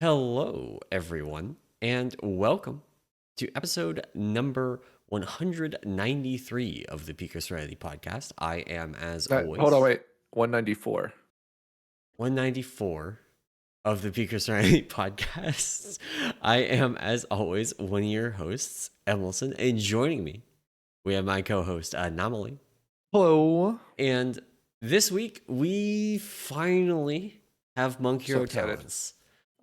Hello, everyone, and welcome to episode number 193 of the Peak Serenity podcast. I am, as Hold on, always, wait. 194. 194 of the Peak Serenity podcast. I am, as always, one of your hosts, Emerson, and joining me, we have my co-host, Anomaly. Hello. And this week, we finally have Monk I'm so Hero excited. talents.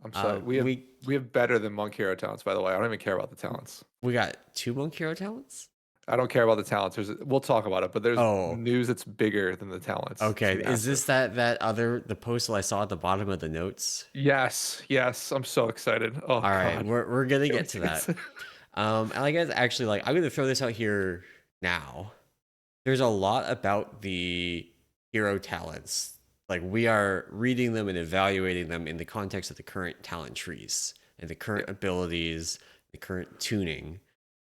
I'm sorry. We have better than Monk Hero talents, by the way. I don't even care about the talents. We got two Monk Hero talents? I don't care about the talents. We'll talk about it, but there's Oh, news that's bigger than the talents. It's okay. Is this massive. that other the post that I saw at the bottom of the notes? Yes, yes. I'm so excited. Oh All right, God. we're gonna Can't get wait to to get that. to And I guess actually, like, I'm gonna throw this out here now. There's a lot about the hero talents. Like, we are reading them and evaluating them in the context of the current talent trees and the Yeah. current abilities, the current tuning.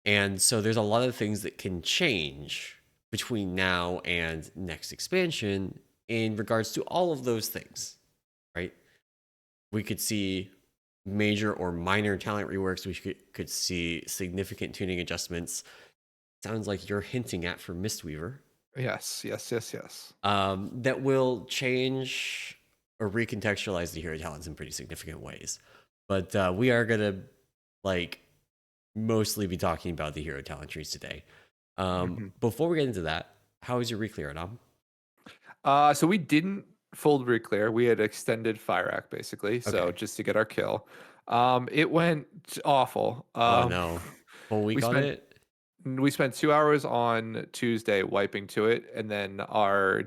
And so there's a lot of things that can change between now and next expansion in regards to all of those things, right? We could see major or minor talent reworks. We could see significant tuning adjustments. Sounds like you're hinting at for Mistweaver. Yes, yes, yes, yes. That will change or recontextualize the hero talents in pretty significant ways. But we are gonna like mostly be talking about the hero talent trees today. hmm Before we get into that, how is your Reclear, Adam? So we didn't fold Reclear. We had extended Fire Act basically, so Okay. just to get our kill. It went awful. Oh no. Full We week on spent it? We spent 2 hours on Tuesday wiping to it, and then our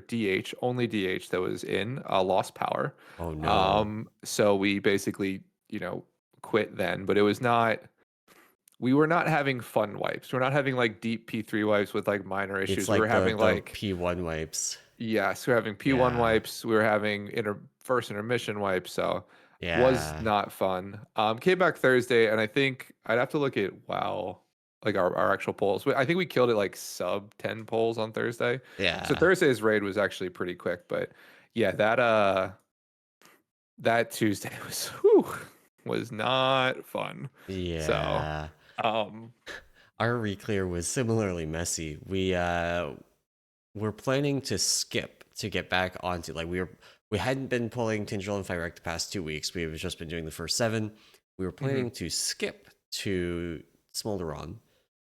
only DH that was in, lost power. Oh no. So we basically, quit then. But it was not. We were not having fun wipes. We're not having like deep P3 wipes with like minor It's issues. We were like having the like P1 wipes. yes, we were having P1 Yeah. wipes. We were having first intermission wipes. So was Yeah. not fun. Came back Thursday, and I think I'd have to look at like our actual polls. I think we killed it like sub 10 polls on Thursday. So Yeah. Thursday's raid was actually pretty quick, but yeah, that Tuesday was not fun. So Yeah. um Our Reclear was similarly messy. We're planning to skip to get back onto like we hadn't been pulling Tindril and Fire the past 2 weeks. We've just been doing the first 7. We were mhm, planning to skip to Smolderon,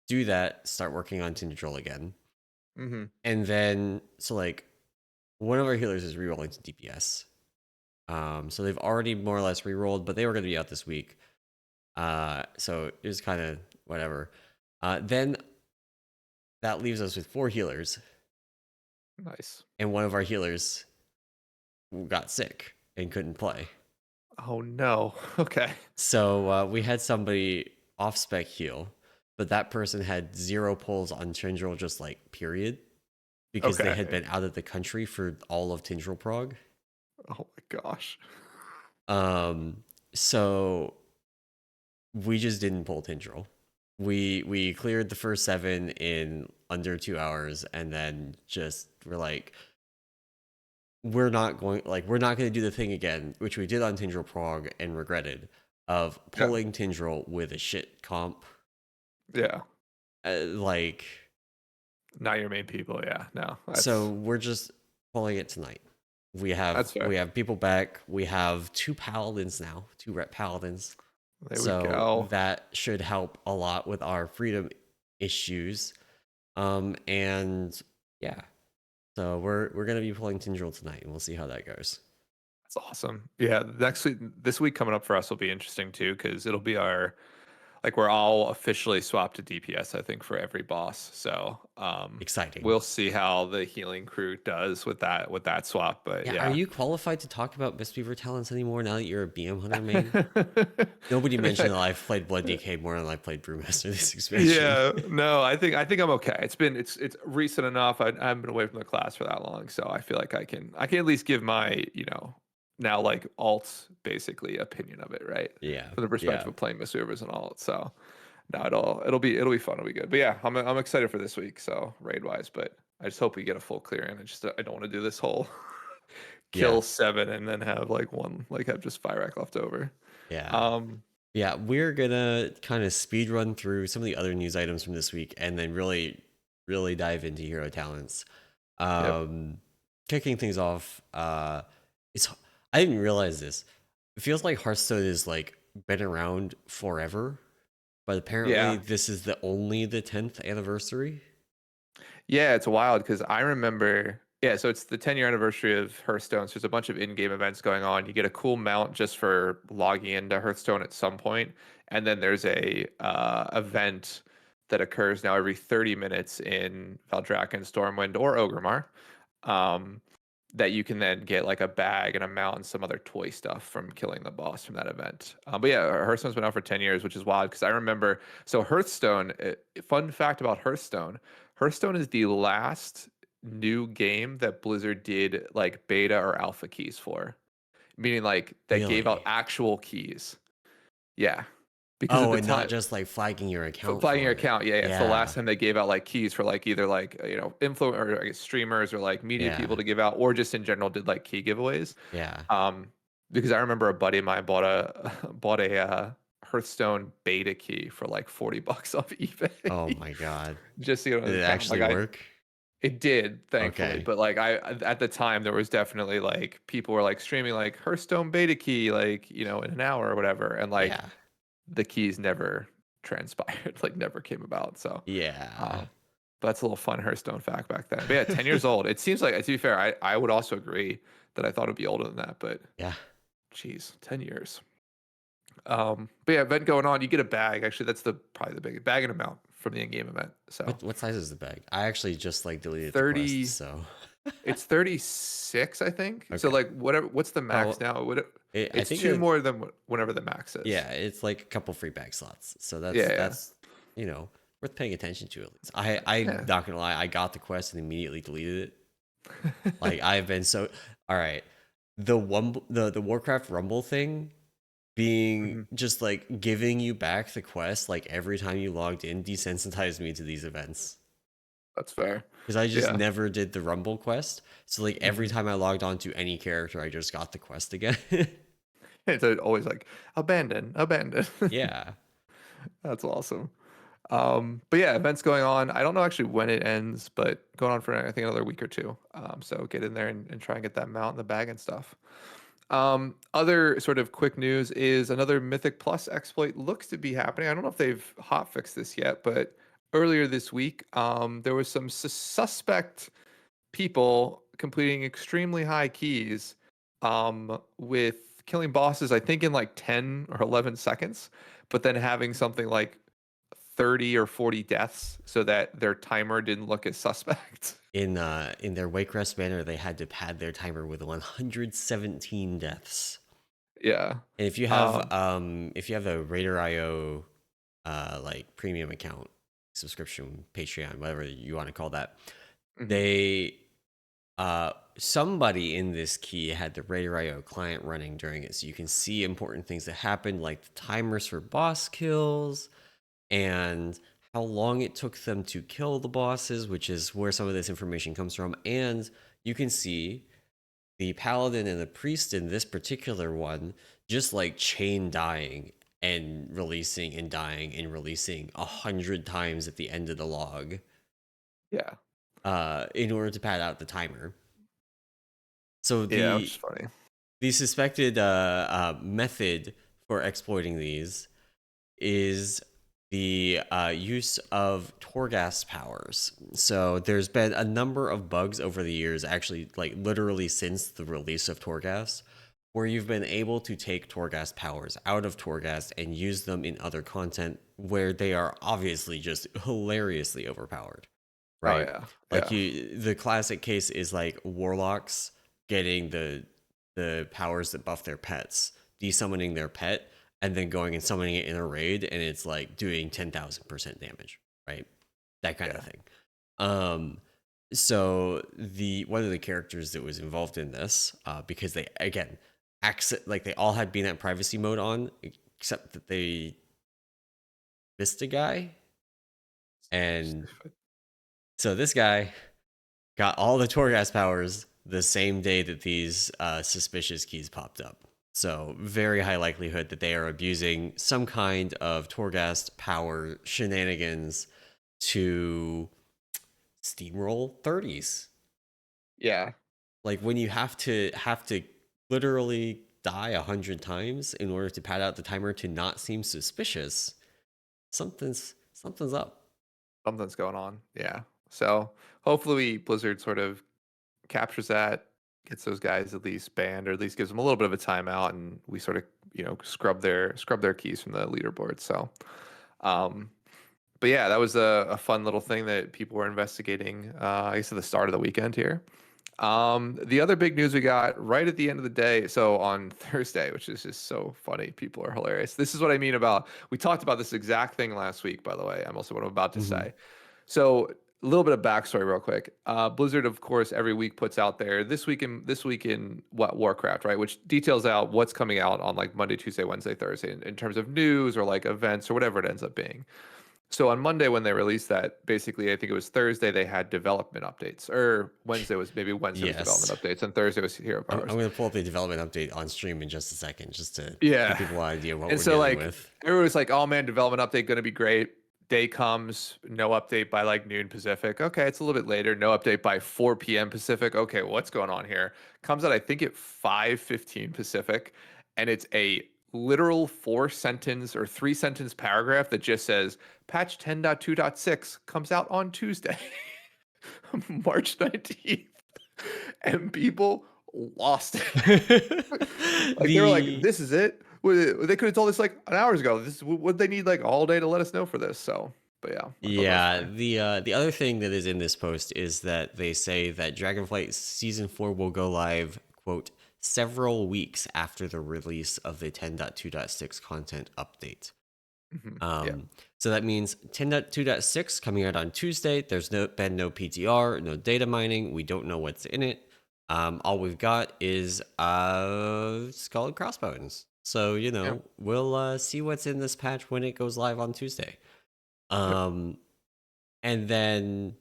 do that, start working on Tindril again. mhm. And then so like one of our healers is rerolling to DPS. So they've already more or less rerolled, but they were gonna be out this week. So it was kind of whatever. Then that leaves us with 4 healers, Nice. and one of our healers got sick and couldn't play. Oh no. Okay. So we had somebody off spec heal, but that person had 0 pulls on Tindril, just like period, because they had Okay. been out of the country for all of Tindril Prog. Oh my gosh. Um, so we just didn't pull Tindril. We cleared the first 7 in under 2 hours, and then just we're like, we're not going to do the thing again, which we did on Tindril Prog and regretted, of Yeah. pulling Tindril with a shit comp. Yeah. Like, Not your main people. Yeah. No. so we're just pulling it tonight. We That's have fair. we have people back. We have 2 paladins now, 2 rep paladins. There we So go. that should help a lot with our freedom issues. And yeah. So we're gonna be pulling Tindril tonight, and we'll see how that goes. That's awesome. Yeah. This week coming up for us will be interesting too, because it'll be we're all officially swapped to DPS, I think, for every boss. So Exciting. we'll see how the healing crew does with that swap. But Yeah, are yeah. you qualified to talk about Mistweaver talents anymore now that you're a BM Hunter main? Nobody I mean, mentioned that I've played Blood DK more than I've played Brewmaster this expansion. yeah, no, I think I'm okay. It's recent enough. I haven't been away from the class for that long, so I feel like I can at least give my now like alt basically opinion of it, right? Yeah, From the perspective yeah, of playing Mistweavers and alt. So no, it'll be fun. It'll be good. But yeah, I'm excited for this week. So raid wise, but I just hope we get a full clear in. I don't want to do this whole yeah. kill 7 and then have like have just fire rack left over. Yeah. Um, Yeah, we're gonna kind of speed run through some of the other news items from this week and then really dive into hero talents. yep. Um, Kicking things off, it's I didn't realize this. It feels like Hearthstone is like been around forever, but apparently Yeah. this is the 10th anniversary. Yeah, it's wild because I remember, yeah, so it's the 10-year anniversary of Hearthstone. So there's a bunch of in-game events going on. You get a cool mount just for logging into Hearthstone at some point, and then there's a event that occurs now every 30 minutes in Valdrakken, Stormwind, or Ogremar. Um, that you can then get like a bag and a mount and some other toy stuff from killing the boss from that event. But yeah, Hearthstone's been out for 10 years, which is wild because I remember. So Hearthstone, fun fact about Hearthstone, Hearthstone is the last new game that Blizzard did like beta or alpha keys for, meaning like that gave out Really? actual keys. Yeah. Because at Oh, the and not time, just like flagging your account flagging your for it. account, yeah, yeah. It's the last Yeah, time they gave out like keys for like either like influence or I guess streamers or like media yeah, people to give out, or just in general did like key giveaways. yeah. Um, because I remember a buddy of mine bought a bought a Hearthstone beta key for like $40 off Oh eBay my God. just to get on Did his it account. actually work? It did, thankfully, Okay. but like at the time there was definitely like people were like streaming like Hearthstone beta key like in an hour or whatever, and like Yeah. the keys never transpired, like never came about. So, Yeah. um, but that's a little fun Hearthstone fact back then. But yeah, 10 years old. It seems like, to be fair, I would also agree that I thought it'd be older than that, but Yeah. geez, 10 years. But yeah, event going on. You get a bag. Actually, that's probably the biggest bag and amount from the in-game event. So What size is the bag? I actually just like deleted the quest, 30, so it's 36, I think. So okay. like whatever, what's the max Oh, now? I It's think two it, more than whenever the max is. yeah, it's like a couple free bag slots. So that's Yeah, yeah, that's you know worth paying attention to at least. I'm yeah. not gonna lie, I got the quest and immediately deleted it. Like I've been so all right. The Warcraft Rumble thing being Mhm. just like giving you back the quest like every time you logged in desensitized me to these events. That's fair. Because I just Yeah. never did the Rumble quest. So like every Mhm. time I logged on to any character, I just got the quest again. It's always like abandon, abandon. Yeah. That's awesome. But yeah, events going on. I don't know actually when it ends, but going on for I think another week or two. So get in there and try and get that mount in the bag and stuff. Other sort of quick news is another Mythic Plus exploit looks to be happening. I don't know if they've hotfixed this yet, but earlier this week, there was some suspect people completing extremely high keys with killing bosses, I think in like 10 or 11 seconds, but then having something like 30 or 40 deaths so that their timer didn't look as suspect. In their Wakerest banner, they had to pad their timer with 117 deaths. Yeah. And Um, if you have a Raider.io like premium account, subscription, Patreon, whatever you want to call that, mhm. they somebody in this key had the Raider.io client running during it, so you can see important things that happened, like the timers for boss kills and how long it took them to kill the bosses, which is where some of this information comes from. And you can see the paladin and the priest in this particular one just like chain dying and releasing and dying and releasing 100 times at the end of the log Yeah. in order to pad out the timer. So Yeah, which is funny. the suspected method for exploiting these is the use of Torghast powers. So there's been a number of bugs over the years, actually, like literally since the release of Torghast, where you've been able to take Torghast powers out of Torghast and use them in other content where they are obviously just hilariously overpowered, Oh right? yeah. Like Yeah. the classic case is like warlocks getting the powers that buff their pets, desummoning their pet, and then going and summoning it in a raid, and it's like doing 10,000% damage, right? That kind of Yeah. thing. Um, so the one of the characters that was involved in this, because they again, like they all had BNet privacy mode on, except that they missed a guy, and so this guy got all the Torghast powers the same day that these suspicious keys popped up. So very high likelihood that they are abusing some kind of Torghast power shenanigans to steamroll 30s. Yeah, Like when you have to literally die 100 times in order to pad out the timer to not seem suspicious, something's up. something's going on. Yeah. So hopefully Blizzard sort of captures that, gets those guys at least banned, or at least gives them a little bit of a timeout, and we sort of scrub their keys from the leaderboard. So, um, but yeah, that was a fun little thing that people were investigating. I guess at the start of the weekend here. The other big news we got right at the end of the day, so on Thursday, which is just so funny. People are hilarious. This is what I mean about, we talked about this exact thing last week, by the way. I'm also what I'm about to Mm-hmm. say. So a little bit of backstory real quick. Blizzard, of course, every week puts out there this week in what Warcraft, right? Which details out what's coming out on like Monday, Tuesday, Wednesday, Thursday in terms of news or like events or whatever it ends up being. So on Monday when they released that, basically I think it was Thursday they had development updates, or Wednesday was development Yes. updates, and Thursday was hero I'm powers. going to pull up the development update on stream in just a second, just to give Yeah, people an idea what and we're so dealing like with. everyone was like, "Oh man, development update gonna be great." Day comes, no update by like noon Pacific. Okay, it's a little bit later. No update by 4 p.m. Pacific. Okay, what's going on here? Comes out I think at 5:15 Pacific, and it's a literal 4 sentence or 3 sentence paragraph that just says patch 10.2.6 comes out on Tuesday. March 19th, and people lost it. Like they were like, the "This is it." They could have told us like an hours ago. This would they need like all day to let us know for this. So, but yeah, I thought that was Yeah, funny. the other thing that is in this post is that they say that Dragonflight Season 4 will go live, quote, several weeks after the release of the 10.2.6 content update. Yeah, So that means 10.2.6 coming out on Tuesday. There's been no PTR, no data mining. We don't know what's in it. All we've got is Skull and Crossbones. So, yeah, we'll see what's in this patch when it goes live on Tuesday. yep. Um, and then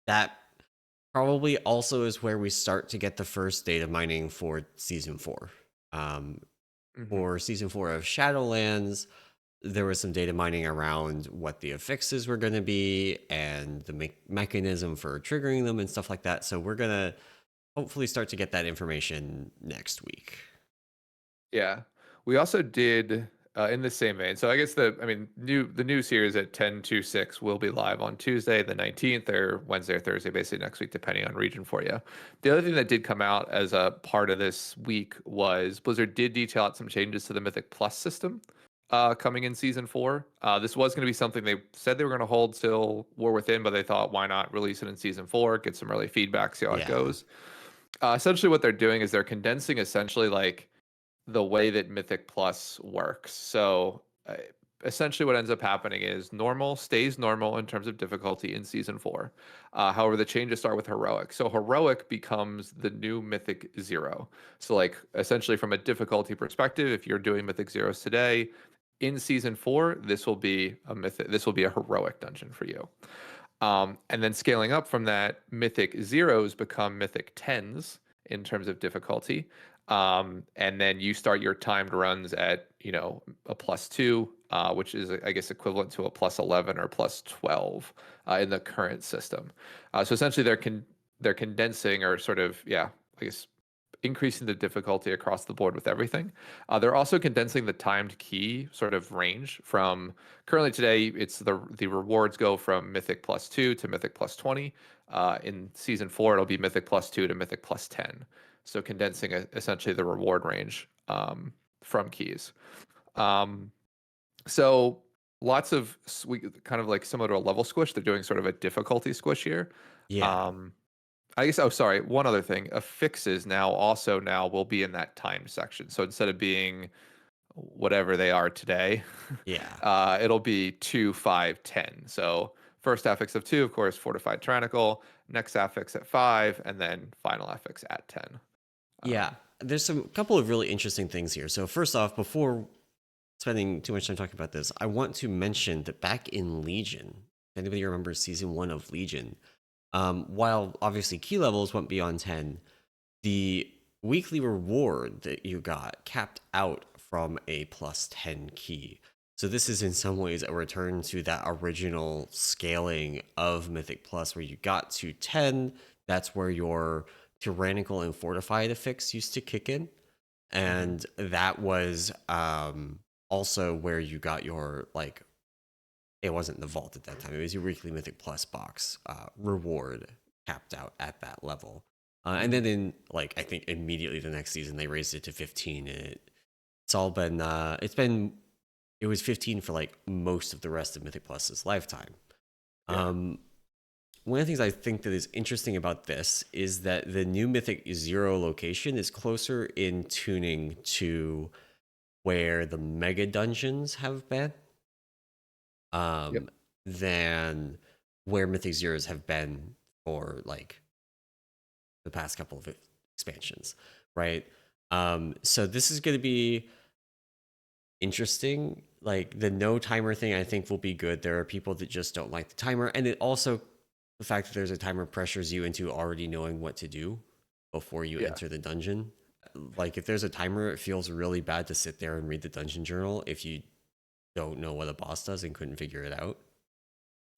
that probably also is where we start to get the first data mining for season 4. Um, Hmm. for season 4 of Shadowlands, there was some data mining around what the affixes were going to be and the mechanism for triggering them and stuff like that. So we're going to hopefully start to get that information next week. Yeah, we also did in the same vein. So I guess the news here is that 10.2.6 will be live on Tuesday the 19th, or Wednesday or Thursday, basically next week, depending on region for you. The other thing that did come out as a part of this week was Blizzard did detail out some changes to the Mythic Plus system coming in season 4. This was going to be something they said they were going to hold till War Within, but they thought why not release it in season 4, get some early feedback, see how it Yeah. goes. Essentially, what they're doing is they're condensing essentially like the way that Mythic Plus works. So essentially, what ends up happening is normal stays normal in terms of difficulty in season 4. However, the changes start with heroic. So heroic becomes the new Mythic Zero. So like essentially from a difficulty perspective, if you're doing Mythic Zeros today, in season 4, this will be a mythic. This will be a heroic dungeon for you. And then scaling up from that, Mythic Zeros become Mythic Tens in terms of difficulty. And then you start your timed runs at, a +2, which is, I guess, equivalent to a +11 or +12 in the current system. So essentially, they're condensing or sort of, yeah, I guess, increasing the difficulty across the board with everything. They're also condensing the timed key sort of range from currently today. It's the rewards go from Mythic +2 to Mythic +20. In season 4, it'll be Mythic +2 to Mythic +10. So condensing essentially the reward range from keys. Um, so lots of sweet, kind of like similar to a level squish. They're doing sort of a difficulty squish here. Yeah. Um, I guess, oh, sorry, one other thing. Affixes now will be in that timed section. So instead of being whatever they are today, Yeah. it'll be 2, 5, 10. So first affix of 2, of course, fortified tyrannical, next affix at 5, and then final affix at 10. Yeah. There's some couple of really interesting things here. So first off, before spending too much time talking about this, I want to mention that back in Legion, if anybody remembers season 1 of Legion, while obviously key levels went beyond 10, the weekly reward that you got capped out from a +10 key. So this is in some ways a return to that original scaling of Mythic Plus where you got to 10. That's where your tyrannical and fortified effects used to kick in. Hmm. And that was also where you got your, like, it wasn't the vault at that time. It was your weekly Mythic Plus box reward capped out at that level. And Hmm. then in, like, I think immediately the next season they raised it to 15, and it's all been it was 15 for like most of the rest of Mythic Plus's lifetime. Yeah. Um, one of the things I think that is interesting about this is that the new Mythic Zero location is closer in tuning to where the mega dungeons have been Yep. um, than where Mythic Zeros have been for like the past couple of expansions, right? So this is going to be interesting. Like the no timer thing, I think will be good. There are people that just don't like the timer, and it also the fact that there's a timer pressures you into already knowing what to do before you Yeah. enter the dungeon. Like if there's a timer, it feels really bad to sit there and read the dungeon journal if you don't know what a boss does and couldn't figure it out.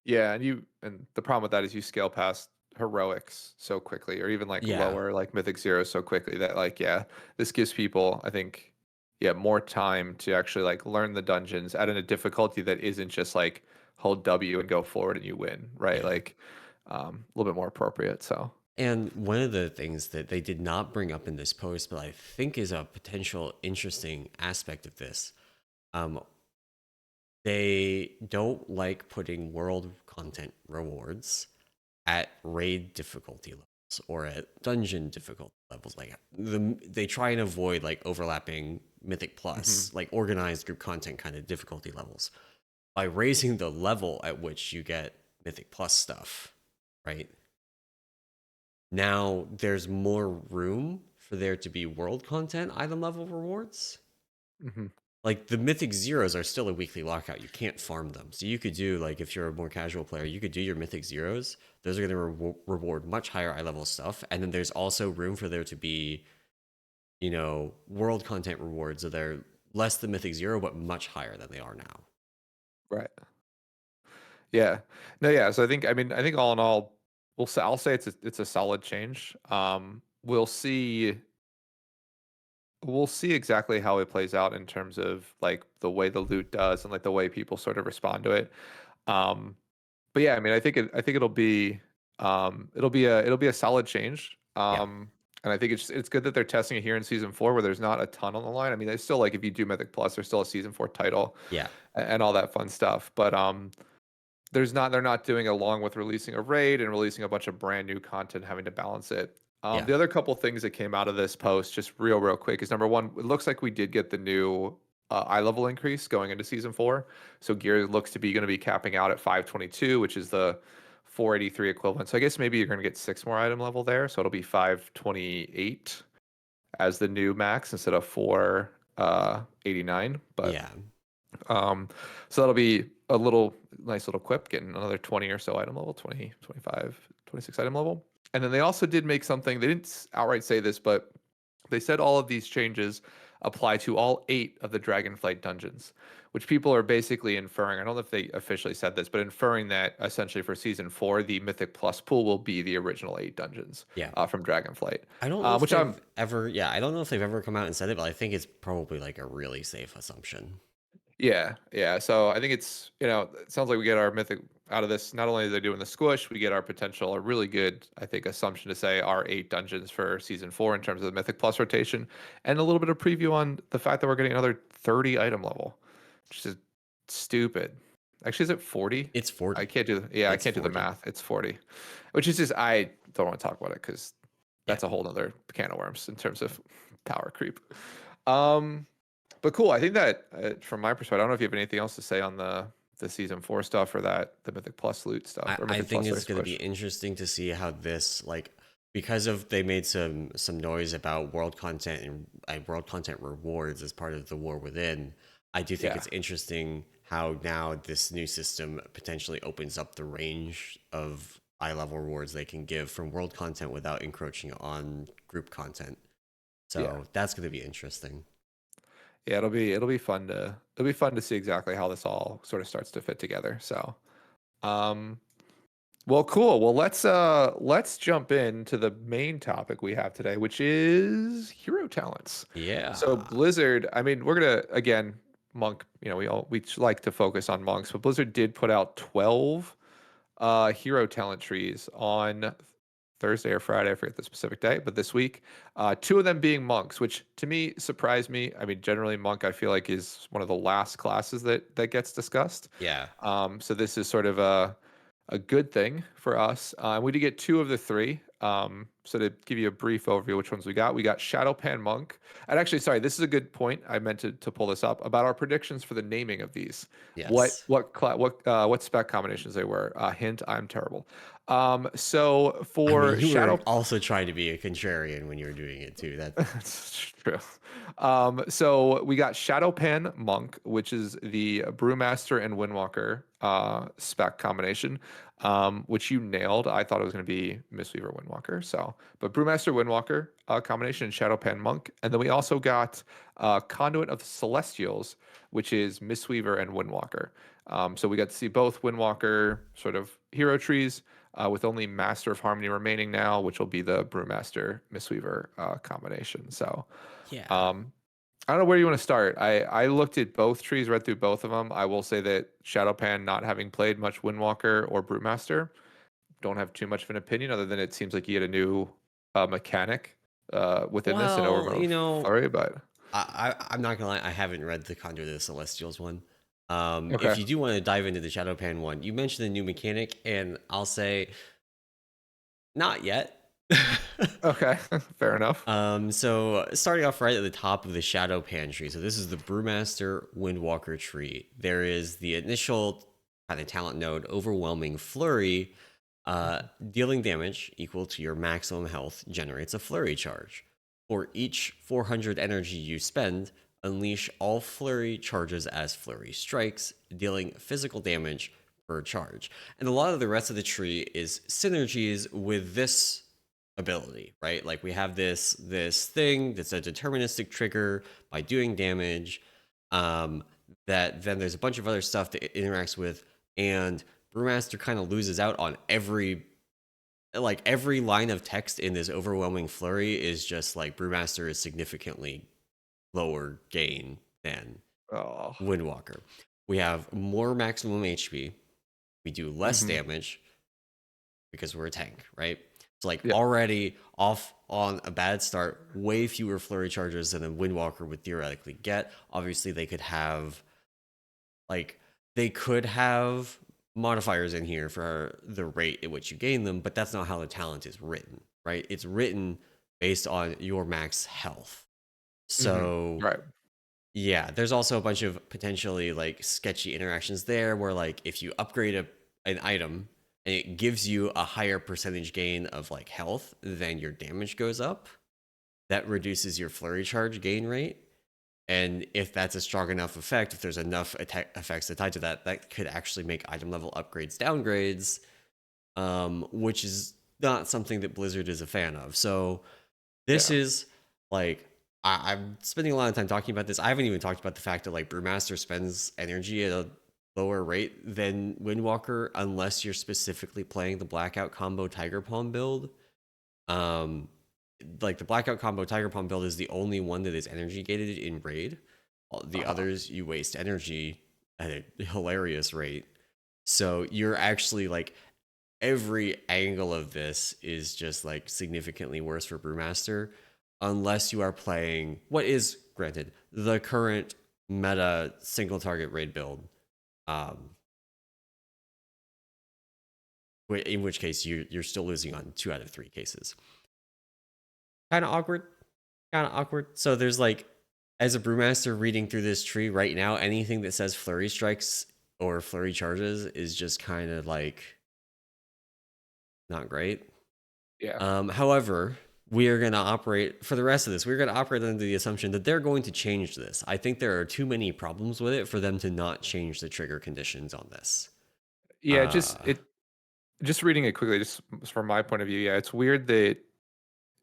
Yeah, and the problem with that is you scale past heroics so quickly, or even like Yeah, lower like mythic zero so quickly that like yeah, this gives people I think yeah more time to actually like learn the dungeons at a difficulty that isn't just like hold W and go forward and you win, right? yeah. Like a little bit more appropriate. So And one of the things that they did not bring up in this post, but I think is a potential interesting aspect of this, um, they don't like putting world content rewards at raid difficulty levels or at dungeon difficulty levels. Like they try and avoid like overlapping Mythic hmm. Plus, like organized group content kind of difficulty levels by raising the level at which you get Mythic Plus stuff, right? Now there's more room for there to be world content item level rewards. Hmm. Like the Mythic Zeros are still a weekly lockout. You can't farm them. So you could do, like, if you're a more casual player, you could do your Mythic Zeros. Those are going to reward much higher eye level stuff. And then there's also room for there to be, world content rewards that are less than Mythic Zero, but much higher than they are now. Right. Yeah. No, yeah. So I think all in all, I'll say it's a solid change. We'll see exactly how it plays out in terms of like the way the loot does and like the way people sort of respond to it. Um, but yeah, I mean, I think it'll be a solid change. Yeah. And I think it's good that they're testing it here in season four where there's not a ton on the line. I mean, there's still like if you do Mythic Plus, there's still a season four title Yeah. and all that fun stuff. But they're not doing along with releasing a raid and releasing a bunch of brand new content, having to balance it. Yeah. The other couple things that came out of this post, just real quick, is number one, it looks like we did get the new eye level increase going into season four. So gear looks to be going to be capping out at 522, which is the 483 equivalent. So I guess maybe you're going to get six more item level there. So it'll be 528 as the new max instead of 489. But Yeah. um, so that'll be a little nice little quip, getting another 20 or so item level, 20, 25, 26 item level. And then they also did make something, they didn't outright say this, but they said all of these changes apply to all 8 of the Dragonflight dungeons, which people are basically inferring. I don't know if they officially said this, but inferring that essentially for season 4, the Mythic Plus pool will be the original 8 dungeons Yeah. from Dragonflight, I don't know if which I'm they've ever, yeah, I don't know if they've ever come out and said it, but I think it's probably like a really safe assumption. Yeah, yeah. So I think it sounds like we get our mythic out of this. Not only are they doing the squish, we get our potential, a really good, I think, assumption to say our 8 dungeons for season four in terms of the mythic plus rotation, and a little bit of preview on the fact that we're getting another 30 item level, which is stupid. Actually, is it 40? It's I 40. can't do I It's can't do the 40. math. It's 40, which is just I don't want to talk about it because Yeah. that's a whole nother can of worms in terms of power creep. Um, but cool. I think that from my perspective, I don't know if you have anything else to say on the season four stuff or that the Mythic Plus loot stuff or I Mythic think Plus sorry it's going to be squish. interesting to see how this, like, because of they made some noise about world content and world content rewards as part of the war within. I do think Yeah. it's interesting how now this new system potentially opens up the range of eye level rewards they can give from world content without encroaching on group content. Yeah. So that's going to be interesting. Yeah, it'll be fun to see exactly how this all sort of starts to fit together. So, um, well, cool. Well, let's jump into the main topic we have today, which is hero talents. So Yeah. Blizzard, I mean, we're gonna again, Monk, we like to focus on monks, but Blizzard did put out 12 hero talent trees on Thursday or Friday. I forget the specific day, but this week, two of them being monks, which to me surprised me. I mean, generally monk I feel like is one of the last classes that gets discussed. Yeah. So this is sort of a good thing for us. We did get two of the three. So to give you a brief overview, which ones we got Shado-Pan Monk. And actually, sorry, this is a good point. I meant to pull this up about our predictions for the naming of these. Yes. What spec combinations they were. Hint: I'm terrible. So I mean, for you were Shadow, also trying to be a contrarian when you were doing it too. That That's true. So we got Shado-Pan Monk, which is the Brewmaster and Windwalker spec combination, which you nailed. I thought it was going to be Mistweaver Windwalker. So, but Brewmaster Windwalker combination and Shado-Pan Monk, and then we also got Conduit of the Celestials, which is Mistweaver and Windwalker. So we got to see both Windwalker sort of hero trees with only Master of Harmony remaining now, which will be the Brewmaster Mistweaver combination. So yeah. um, I don't know where you want to start. I looked at both trees, read through both of them. I will say that Shado-Pan, not having played much Windwalker or Brewmaster, don't have too much of an opinion other than it seems like you get a new mechanic within this in Well, Overgrowth Flurry, but I'm not gonna lie, I haven't read the Conduit of the Celestials one. okay. If you do want to dive into the Shadowpan one, you mentioned a new mechanic, and I'll say not yet. Okay, fair enough. So starting off right at the top of the Shadowpan tree. So this is the Brewmaster Windwalker tree. There is the initial kind of talent node, Overwhelming Flurry. Dealing damage equal to your maximum health generates a flurry charge. For each 400 energy you spend, unleash all flurry charges as flurry strikes, dealing physical damage per charge. And a lot of the rest of the tree is synergies with this ability, right? Like we have this thing that's a deterministic trigger by doing damage. Um, that then there's a bunch of other stuff that it interacts with, and Brewmaster kind of loses out on every line of text in this overwhelming flurry is just like Brewmaster is significantly lower gain than Oh, Windwalker. We have more maximum HP. We do less hmm damage because we're a tank, right? So like yeah. already off on a bad start, way fewer flurry charges than a Windwalker would theoretically get. Obviously, like they could have modifiers in here for the rate at which you gain them, but that's not how the talent is written, right? It's written based on your max health. So Right. yeah, there's also a bunch of potentially like sketchy interactions there where like if you upgrade an item and it gives you a higher percentage gain of like health, then your damage goes up. That reduces your flurry charge gain rate. And if that's a strong enough effect, if there's enough effects tied to that, that could actually make item level upgrades downgrades, which is not something that Blizzard is a fan of. So this Yeah. is like I'm spending a lot of time talking about this. I haven't even talked about the fact that like Brewmaster spends energy at a lower rate than Windwalker unless you're specifically playing the Blackout combo Tiger Palm build. Um, like the Blackout combo Tiger Palm build is the only one that is energy gated in raid. All the Uh-huh. others you waste energy at a hilarious rate. So you're actually like every angle of this is just like significantly worse for Brewmaster unless you are playing what is granted the current meta single target raid build. Um, in which case you're still losing on 2 out of 3 cases. Kind of awkward. Kind of awkward. So there's like, as a Brewmaster reading through this tree right now, anything that says flurry strikes or flurry charges is just kind of like not great. Yeah. However, we are going to operate for the rest of this. We're going to operate under the assumption that they're going to change this. I think there are too many problems with it for them to not change the trigger conditions on this. Yeah, Uh, just reading it quickly, just from my point of view, yeah, it's weird that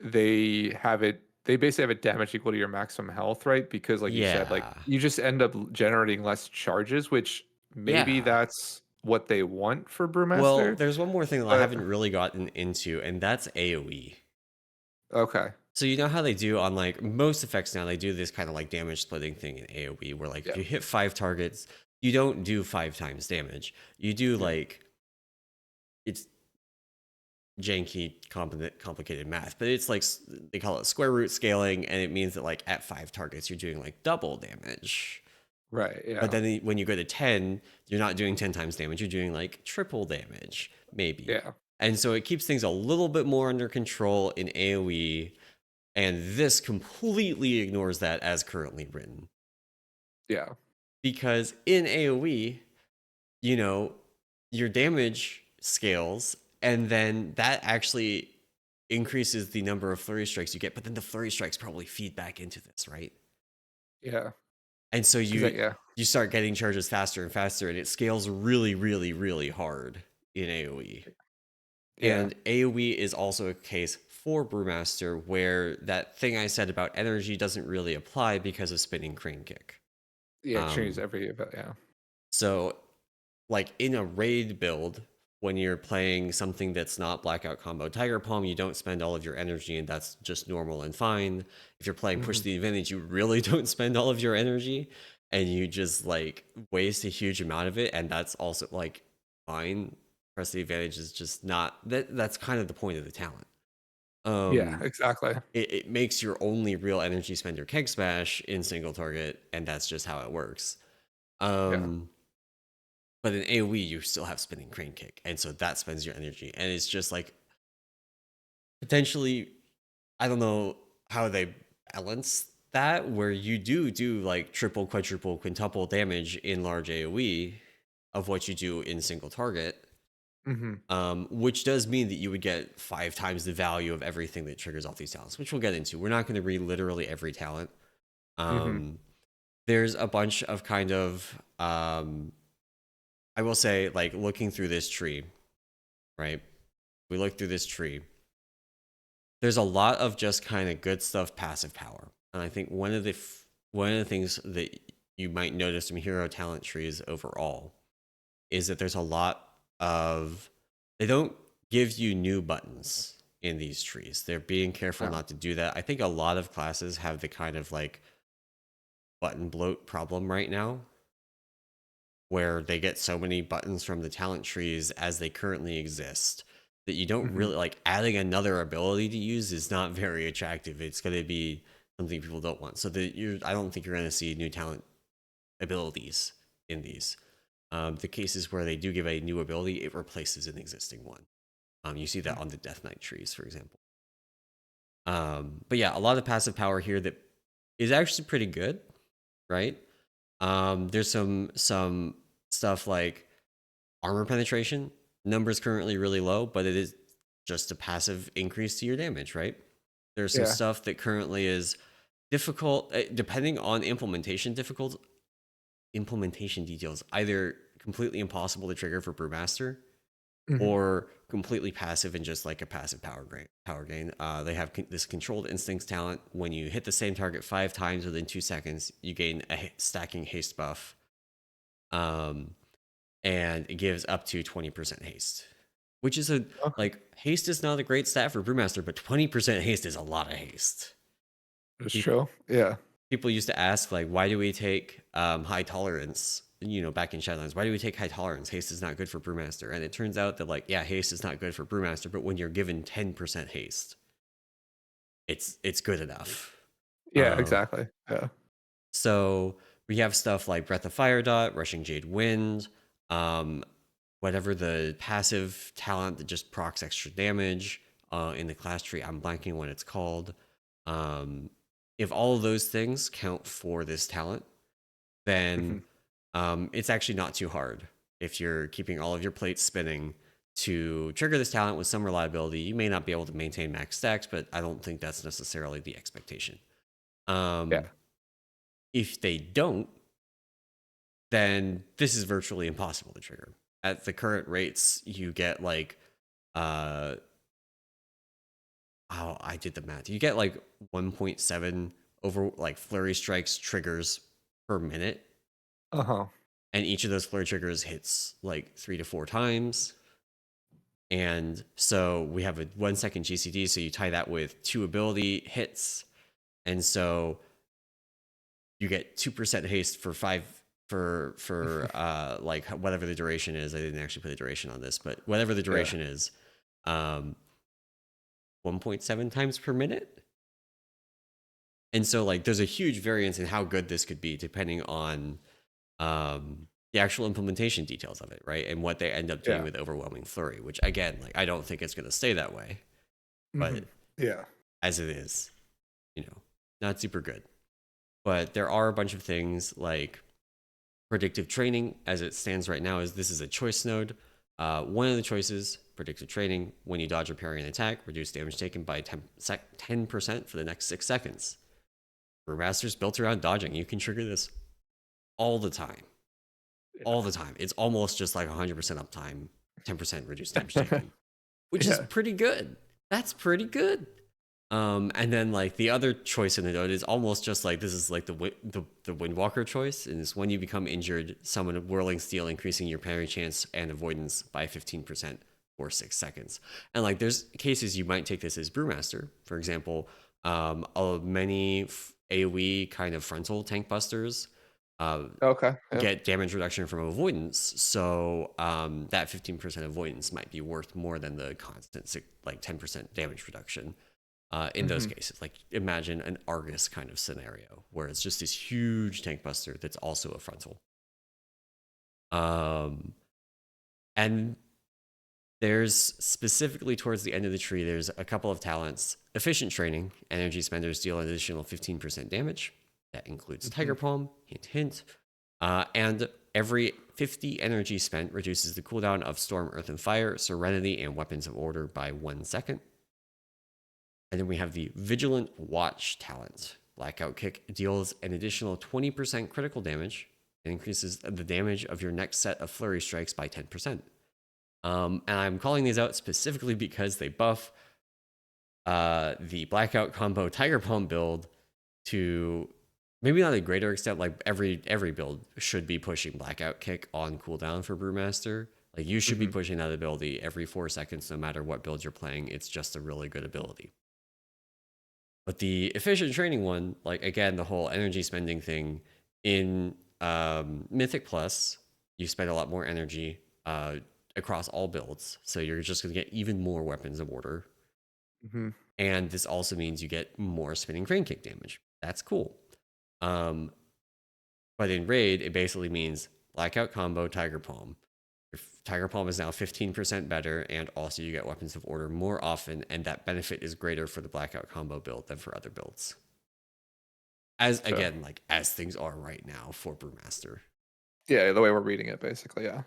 they have it they basically have a damage equal to your maximum health, right? Because like you said, like Yeah. you just end up generating less charges, which maybe Yeah. that's what they want for Well, Brewmaster. there's one more thing that I But haven't really gotten into, and that's AoE. okay. So you know how they do on like most effects now, they do this kind of like damage splitting thing in AoE where like if Yeah. you hit 5 targets, you don't do 5 times damage. You do Yeah. like it's janky, complicated math, but it's like they call it square root scaling, and it means that like at 5 targets, you're doing like double damage. Right. But Yeah. then when you go to 10, you're not doing 10 times damage, you're doing like triple damage, maybe. Yeah. And so it keeps things a little bit more under control in AoE, and this completely ignores that as currently written. Yeah. Because in AoE, you know, your damage scales, and then that actually increases the number of flurry strikes you get, but then the flurry strikes probably feed back into this, right? Yeah. And so Because yeah. you start getting charges faster and faster, and it scales really, really, really hard in AoE. Yeah. And AoE is also a case for Brewmaster where that thing I said about energy doesn't really apply because of spinning crane kick. Yeah. It changes Um, every but yeah. so like in a raid build, when you're playing something that's not Blackout Combo Tiger Palm, you don't spend all of your energy, and that's just normal and fine. If you're playing Push Hmm. the Advantage, you really don't spend all of your energy, and you just like waste a huge amount of it, and that's also like fine. Press the Advantage is just not that's kind of the point of the talent. Yeah. Um, Exactly. it makes your only real energy spender Keg Smash in single target, and that's just how it works. Yeah. Um, but in AoE, you still have spinning crane kick, and so that spends your energy, and it's just like potentially, I don't know how they balance that, where you do like triple, quadruple, quintuple damage in large AoE of what you do in single target. Hmm. Which does mean that you would get 5 times the value of everything that triggers off these talents, which we'll get into. We're not going to read literally every talent. Hmm. Um, there's a bunch of kind of, I will say, like looking through this tree, right? We look through this tree. There's a lot of just kind of good stuff, passive power, and I think one of the things that you might notice from hero talent trees overall is that there's a lot of they don't give you new buttons in these trees. They're being careful Yeah. not to do that. I think a lot of classes have the kind of like button bloat problem right now where they get so many buttons from the talent trees as they currently exist that you don't Hmm. really like adding another ability to use is not very attractive. It's going to be something people don't want. So I don't think you're going to see new talent abilities in these. The cases where they do give a new ability, it replaces an existing one. You see that on the Death Knight trees, for example. But yeah, a lot of passive power here that is actually pretty good, right? There's some stuff like armor penetration. Numbers currently really low, but it is just a passive increase to your damage, right? There's some Yeah. stuff that currently is difficult, depending on implementation details, either completely impossible to trigger for Brewmaster Hmm. or completely passive and just like a passive power gain. They have this controlled instincts talent. When you hit the same target 5 times within 2 seconds, you gain a stacking haste buff, um, and it gives up to 20% haste, which is Okay. like haste is not a great stat for Brewmaster, but 20% haste is a lot of haste. It's true. Yeah. People used to ask like, why do we take high tolerance, back in Shadowlands, why do we take high tolerance? Haste is not good for Brewmaster. And it turns out that like, yeah, haste is not good for Brewmaster, but when you're given 10% haste, it's good enough. Yeah. um, Exactly. Yeah. so we have stuff like Breath of Fire Dot, Rushing Jade Wind, um, whatever the passive talent that just procs extra damage in the class tree, I'm blanking what it's called. um, if all of those things count for this talent, then Hmm. it's actually not too hard. If you're keeping all of your plates spinning to trigger this talent with some reliability, you may not be able to maintain max stacks, but I don't think that's necessarily the expectation. Yeah. If they don't, then this is virtually impossible to trigger. At the current rates, you get like uh oh, I did the math. You get like 1.7 over like flurry strikes triggers per minute. Uh-huh. And each of those flurry triggers hits like 3 to 4 times. And so we have a 1 second GCD. So you tie that with 2 ability hits. And so you get 2% haste for 5 for like whatever the duration is. I didn't actually put the duration on this, but whatever the duration is, 1.7 times per minute. And so like there's a huge variance in how good this could be depending on the actual implementation details of it, right? And what they end up doing with overwhelming flurry, which again, like I don't think it's going to stay that way, but yeah, as it is, not super good. But there are a bunch of things like predictive training as it stands right now. This is a choice node. One of the choices, predictive training, when you dodge or parry an attack, reduce damage taken by 10% for the next 6 seconds. Brewmaster's built around dodging. You can trigger this all the time. All the time. It's almost just like 100% uptime, 10% reduced damage taken, which is pretty good. That's pretty good. And then like the other choice in the node is almost just like this is like the Windwalker choice, and it's when you become injured, summon a Whirling Steel, increasing your parry chance and avoidance by 15% for 6 seconds. And like there's cases you might take this as Brewmaster, for example. Many AoE kind of frontal tank busters get damage reduction from avoidance, so that 15% avoidance might be worth more than the constant like 10% damage reduction in those cases. Like imagine an Argus kind of scenario where it's just this huge tank buster that's also a frontal. And there's specifically towards the end of the tree, there's a couple of talents. Efficient training, energy spenders deal an additional 15% damage. That includes Tiger Palm, hint, hint. And every 50 energy spent reduces the cooldown of Storm, Earth, and Fire, Serenity, and Weapons of Order by 1 second. And then we have the Vigilant Watch talent. Blackout Kick deals an additional 20% critical damage and increases the damage of your next set of flurry strikes by 10%. And I'm calling these out specifically because they buff the Blackout combo Tiger Palm build to maybe not a greater extent. Like every build should be pushing Blackout Kick on cooldown for Brewmaster. Like you should be pushing that ability every 4 seconds, no matter what build you're playing. It's just a really good ability. But the efficient training one, like again, the whole energy spending thing in Mythic Plus, you spend a lot more energy across all builds. So you're just going to get even more Weapons of Order. And this also means you get more spinning crane kick damage. That's cool. But in Raid, it basically means Blackout combo Tiger Palm. Your Tiger Palm is now 15% better, and also you get Weapons of Order more often, and that benefit is greater for the Blackout combo build than for other builds. Again, like as things are right now for Brewmaster. Yeah, the way we're reading it, basically, yeah.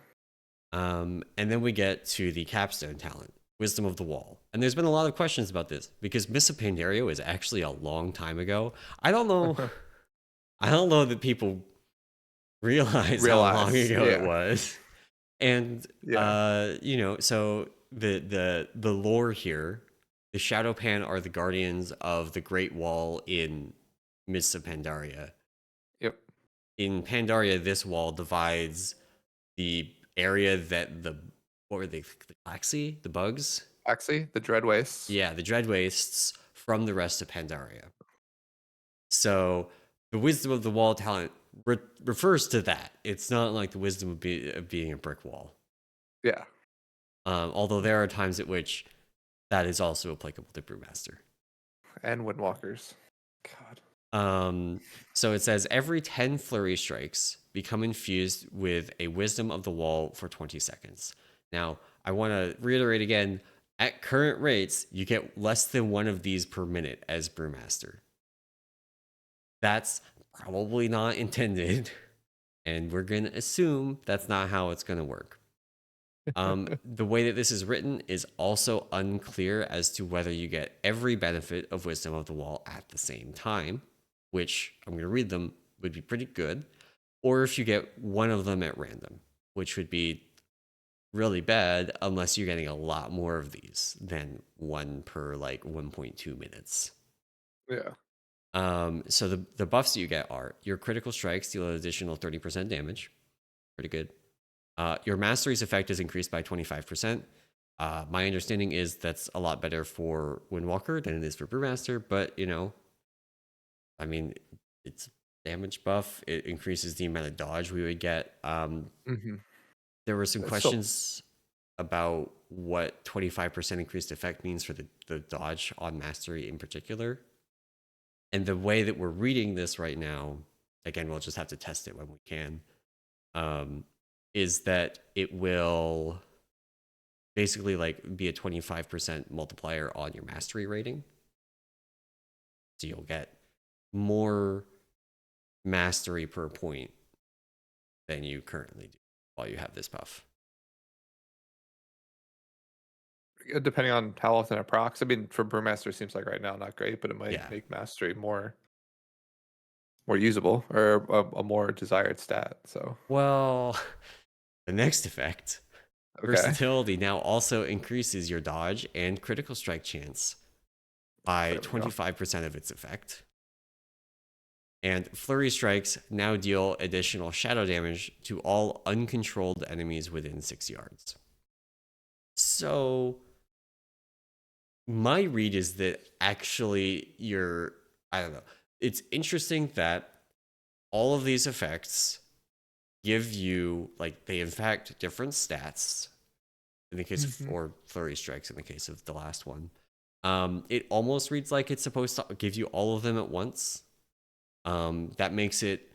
And then we get to the capstone talent, Wisdom of the Wall. And there's been a lot of questions about this because Mists of Pandaria is actually a long time ago. I don't know that people realize how long ago it was. And so the lore here, the Shado-Pan are the guardians of the Great Wall in Mists of Pandaria. Yep. In Pandaria, this wall divides the area that what were they? The Klaxi? The bugs? Klaxi? The Dread Wastes? Yeah, the Dread Wastes from the rest of Pandaria. So the Wisdom of the Wall talent refers to that. It's not like the wisdom of being a brick wall. Yeah. Although there are times at which that is also applicable to Brewmaster. And Windwalkers. God. So it says every 10 flurry strikes become infused with a Wisdom of the Wall for 20 seconds. Now, I want to reiterate again, at current rates, you get less than one of these per minute as Brewmaster. That's probably not intended, and we're going to assume that's not how it's going to work. The way that this is written is also unclear as to whether you get every benefit of Wisdom of the Wall at the same time, which I'm going to read them, would be pretty good, or if you get one of them at random, which would be really bad unless you're getting a lot more of these than one per like 1.2 minutes. Yeah. So the buffs you get are your critical strikes deal an additional 30% damage. Pretty good. Your mastery's effect is increased by 25%. My understanding is that's a lot better for Windwalker than it is for Brewmaster, but I mean, it's damage buff. It increases the amount of dodge we would get. Hmm. There were some It's still questions about what 25% increased effect means for the dodge on mastery in particular. And the way that we're reading this right now, again, we'll just have to test it when we can, is that it will basically like be a 25% multiplier on your mastery rating. So you'll get more mastery per point than you currently do while you have this buff. depending on how often it procs. I mean, for Brewmaster, it seems like right now not great, but it might Yeah. make Mastery more usable or a more desired stat. So Well, the next effect, okay, versatility, now also increases your dodge and critical strike chance by there we go. 25% of its effect. And flurry strikes now deal additional shadow damage to all uncontrolled enemies within 6 yards. So my read is that actually I don't know. It's interesting that all of these effects give you like they in fact different stats in the case of, Hmm. or flurry strikes in the case of the last one. It almost reads like it's supposed to give you all of them at once. That makes it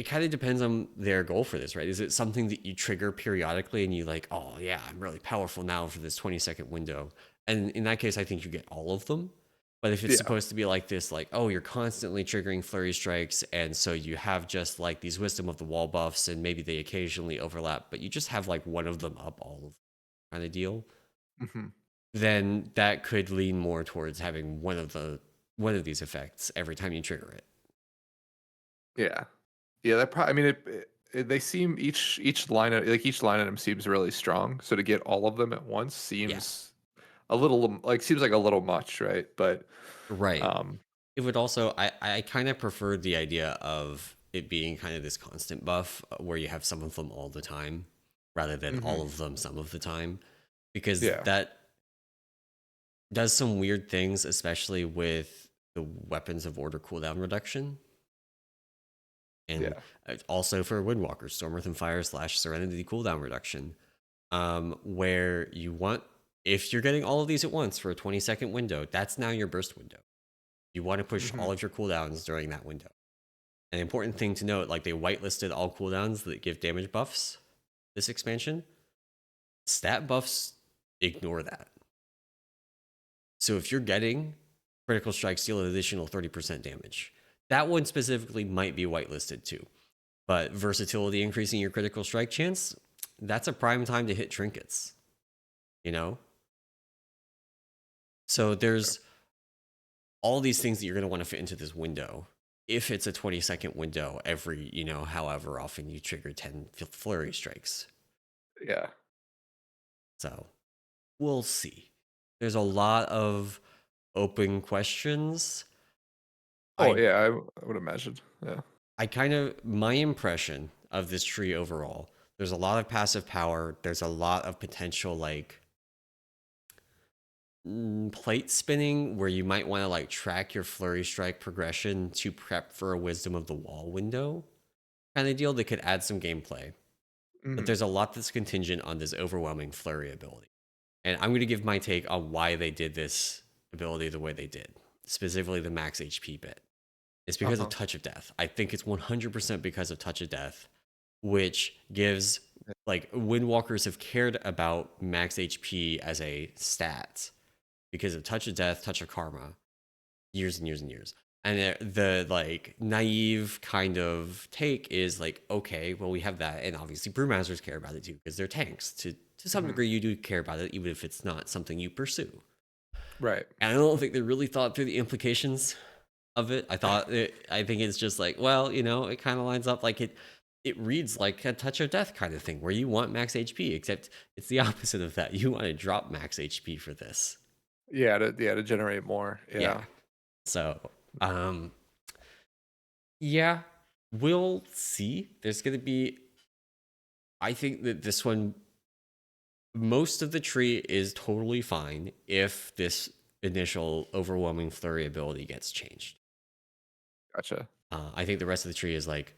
kind of depends on their goal for this, right? Is it something that you trigger periodically and you like, oh yeah, I'm really powerful now for this 20-second window? And in that case, I think you get all of them. But if it's Yeah. supposed to be like this, like, oh, you're constantly triggering flurry strikes, and so you have just like these wisdom of the wall buffs, and maybe they occasionally overlap, but you just have like one of them up all of kind of deal, Hmm. then that could lean more towards having one of these effects every time you trigger it. Yeah. Yeah. That probably. I mean, they seem each line like each line item seems really strong. So to get all of them at once Yeah, seems a little like seems like a little much, right? But right. um, It would also, I kind of prefer the idea of it being kind of this constant buff where you have some of them all the time rather than all mhm. of them some of the time, because Yeah. that does some weird things, especially with the weapons of order cooldown reduction. And Yeah. also for Windwalker, Storm Earth and Fire / Serenity cooldown reduction, where you want, if you're getting all of these at once for a 20-second window, that's now your burst window. You want to push Hmm. all of your cooldowns during that window. An important thing to note, like they whitelisted all cooldowns that give damage buffs this expansion. Stat buffs ignore that. So if you're getting critical strikes deal an additional 30% damage, that one specifically might be whitelisted too. But versatility increasing your critical strike chance, that's a prime time to hit trinkets, you know? So there's all these things that you're going to want to fit into this window. If it's a 20-second window every, however often you trigger 10 flurry strikes. Yeah. So we'll see. There's a lot of open questions. Oh I yeah, I would imagine. Yeah. I kind of my impression of this tree overall. There's a lot of passive power. There's a lot of potential like plate spinning where you might want to like track your flurry strike progression to prep for a wisdom of the wall window kind of deal that could add some gameplay. But Hmm. there's a lot that's contingent on this overwhelming flurry ability. And I'm going to give my take on why they did this ability the way they did, specifically the max HP bit. It's Uh because of huh. Touch of Death. I think it's 100% because of Touch of Death, which gives, like, Windwalkers have cared about max HP as a stat because of Touch of Death, Touch of Karma, years and years and years. And the like naive kind of take is like, okay, well we have that, and obviously brewmasters care about it too because they're tanks. To some Hmm. degree, you do care about it, even if it's not something you pursue. Right. And I don't think they really thought through the implications of it. I think it's just like, well, it kind of lines up like it it reads like a touch of death kind of thing where you want max HP, except it's the opposite of that. You want to drop max HP for this. To generate more. Yeah. Yeah. So, yeah, we'll see. There's going to be, I think that this one, most of the tree is totally fine if this initial overwhelming flurry ability gets changed. Gotcha. I think the rest of the tree is like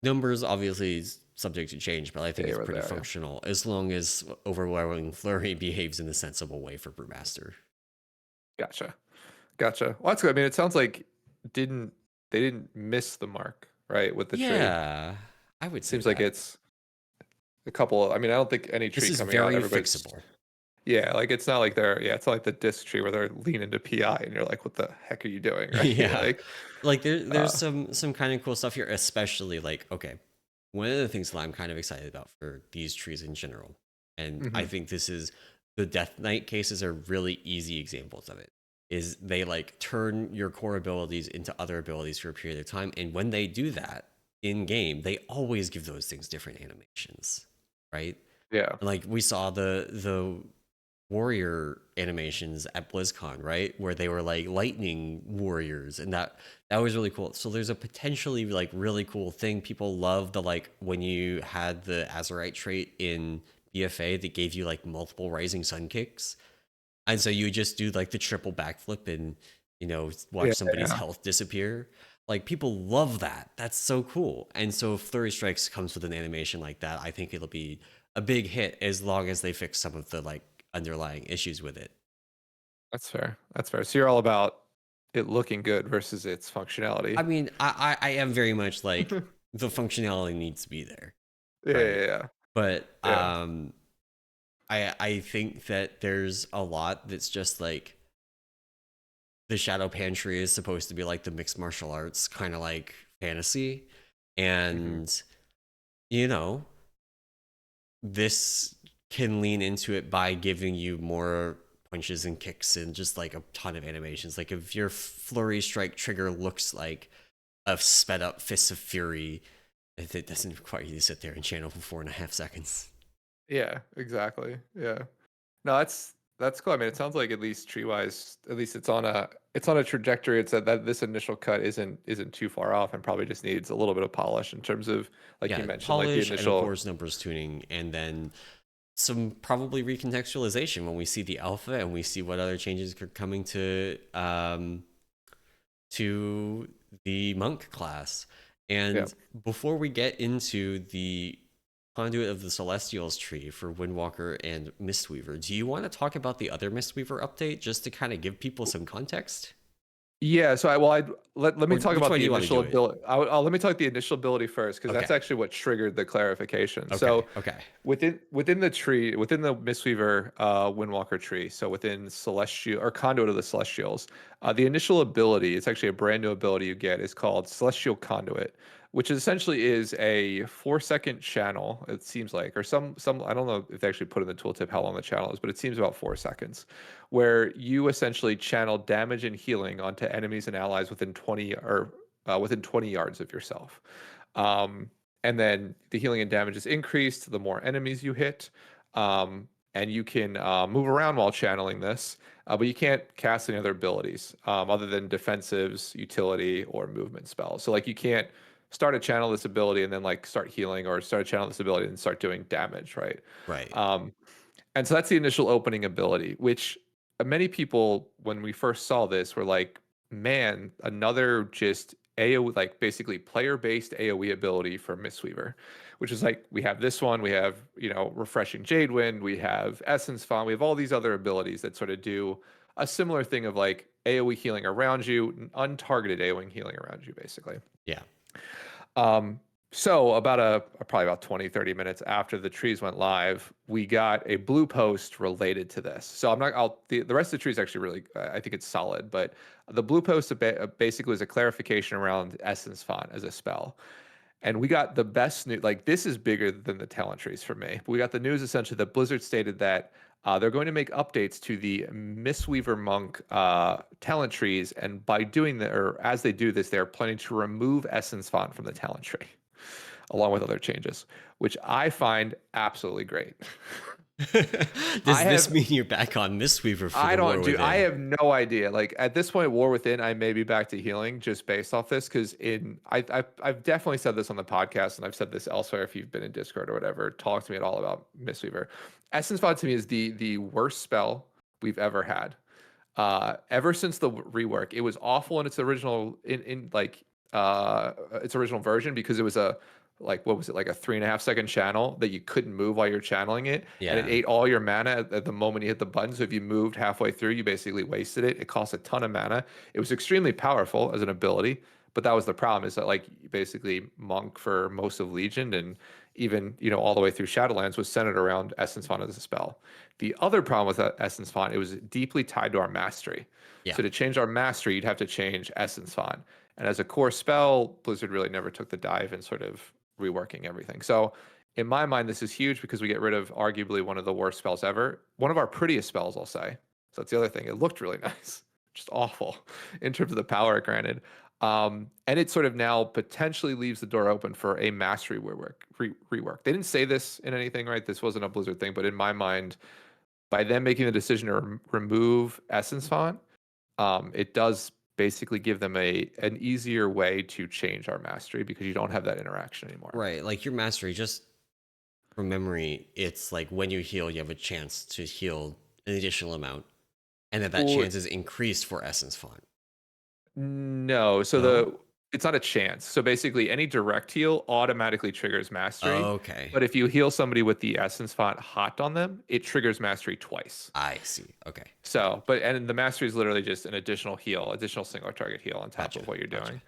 numbers, obviously, is subject to change, but I think it's Were pretty there. functional as long as overwhelming flurry behaves in a sensible way for Brewmaster. Gotcha. Gotcha. Well, that's good. I mean, it sounds like didn't they didn't miss the mark, right, with the tree. Yeah, I would say Seems like that. it's a couple. I mean, I don't think any This tree is coming out, very everybody's. fixable. Yeah, like it's not like they're. Yeah, it's not like the disc tree where they're leaning to PI, and you're like, what the heck are you doing, right? Yeah, like there's Uh, some kind of cool stuff here, especially like, okay, one of the things that I'm kind of excited about for these trees in general, and I mhm. think this is the Death Knight cases are really easy examples of it, is they like turn your core abilities into other abilities for a period of time, and when they do that in game, they always give those things different animations, right? Yeah. Like we saw the warrior animations at BlizzCon, right? Where they were like lightning warriors, and that was really cool. So there's a potentially like really cool thing. People love the like when you had the Azurite trait in BFA that gave you like multiple rising sun kicks. And so you just do like the triple backflip and watch Yeah. somebody's Yeah. health disappear. Like people love that. That's so cool. And so if Flurry Strikes comes with an animation like that, I think it'll be a big hit as long as they fix some of the like underlying issues with it. That's fair. That's fair. So you're all about it looking good versus its I functionality. mean, I am very much like the functionality needs to be there, Yeah. right? Yeah. But Yeah. I think that there's a lot that's just like the Shado-Pan tree is supposed to be like the mixed martial arts kind of like fantasy, Hmm. and you know this can lean into it by giving you more punches and kicks and just like a ton of animations. Like if your flurry strike trigger looks like a sped up fist of fury, it doesn't require you to sit there and channel for 4.5 seconds. Yeah. Exactly. Yeah. No, that's cool. I mean, it sounds like at least tree wise, at least it's on a trajectory. It's that this initial cut isn't too far off, and probably just needs a little bit of polish in terms of, like you Yeah, mentioned, like the polish and of initial. course numbers tuning, and then some probably recontextualization when we see the alpha and we see what other changes are coming to the monk class. Yeah. And before we get into the Conduit of the Celestials tree for Windwalker and Mistweaver, do you want to talk about the other Mistweaver update just to kind of give people some context? Yeah, so I'd let me Or talk which about way the do you want to initial do it? ability. Let me talk the initial ability first because that's Okay. actually what triggered the clarification. Okay. So Okay. within the tree, within the Mistweaver Windwalker tree, so within Celestial or Conduit of the Celestials, the initial ability, it's actually a brand new ability you get, is called Celestial Conduit, which essentially is a 4 second channel, it seems like, or some I don't know if they actually put in the tooltip how long the channel is, but it seems about 4 seconds, where you essentially channel damage and healing onto enemies and allies within 20 or within 20 yards of yourself. Um, and then the healing and damage is increased the more enemies you hit. And you can move around while channeling this, but you can't cast any other abilities other than defensives, utility, or movement spells. So like you can't start a channel this ability and then like start healing, or start a channel this ability and start doing damage, right? Right. Um, and so that's the initial opening ability, which many people, when we first saw this, were like, man, another just AoE, like basically player-based AoE ability for Mistweaver, which is like, we have this one, we have, Refreshing Jadewind, we have Essence Font, we have all these other abilities that sort of do a similar thing of like AoE healing around you, untargeted AoE healing around you, basically. Yeah. Um, so probably about 20, 30 minutes after the trees went live, we got a blue post related to this. So I'm not, the rest of the tree is actually really, I think it's solid, but the blue post basically was a clarification around Essence Font as a spell. And we got the best news. Like, this is bigger than the talent trees for me. We got the news essentially that Blizzard stated that they're going to make updates to the Mistweaver Monk talent trees, and by doing that, or as they do this, they're planning to remove Essence Font from the talent tree. along with other changes, which I find absolutely great. I Does this have mean you're back on Mistweaver for the War I Within? have no idea. Like at this point, War Within, I may be back to healing just based off this because I've definitely said this on the podcast and I've said this elsewhere. If you've been in Discord or whatever, talk to me at all about Mistweaver. Essence Font to me is the worst spell we've ever had. Ever since the rework, it was awful in its original its original version because it was a like what was it like a 3.5 second channel that you couldn't move while you're channeling it, and it Yeah. ate all your mana at the moment you hit the button. So if you moved halfway through, you basically wasted it. It cost a ton of mana. It was extremely powerful as an ability, but that was the problem is that like basically Monk for most of Legion and even all the way through Shadowlands was centered around Essence Font as a spell. The other problem with that Essence Font, it was deeply tied to our mastery. Yeah. So to change our mastery, you'd have to change Essence Font. And as a core spell, Blizzard really never took the dive in sort of reworking everything. So in my mind, this is huge because we get rid of arguably one of the worst spells ever. One of our prettiest spells, I'll say. So that's the other thing. It looked really nice. Just awful in terms of the power it granted. And it sort of now potentially leaves the door open for a mastery rework. They didn't say this in anything, right? This wasn't a Blizzard thing, but in my mind, by them making the decision to remove Essence Font, it does basically give them an easier way to change our mastery because you don't have that interaction anymore. Right. Like your mastery, just from memory, it's like when you heal, you have a chance to heal an additional amount, and that Well, chance is increased for Essence Font. no, so No? it's not a chance. So basically, any direct heal automatically triggers mastery. Okay. But if you heal somebody with the Essence Font hot on them, it triggers mastery twice. I see. Okay. So, and the mastery is literally just an additional heal, additional single target heal on top Gotcha. of what you're Gotcha. doing.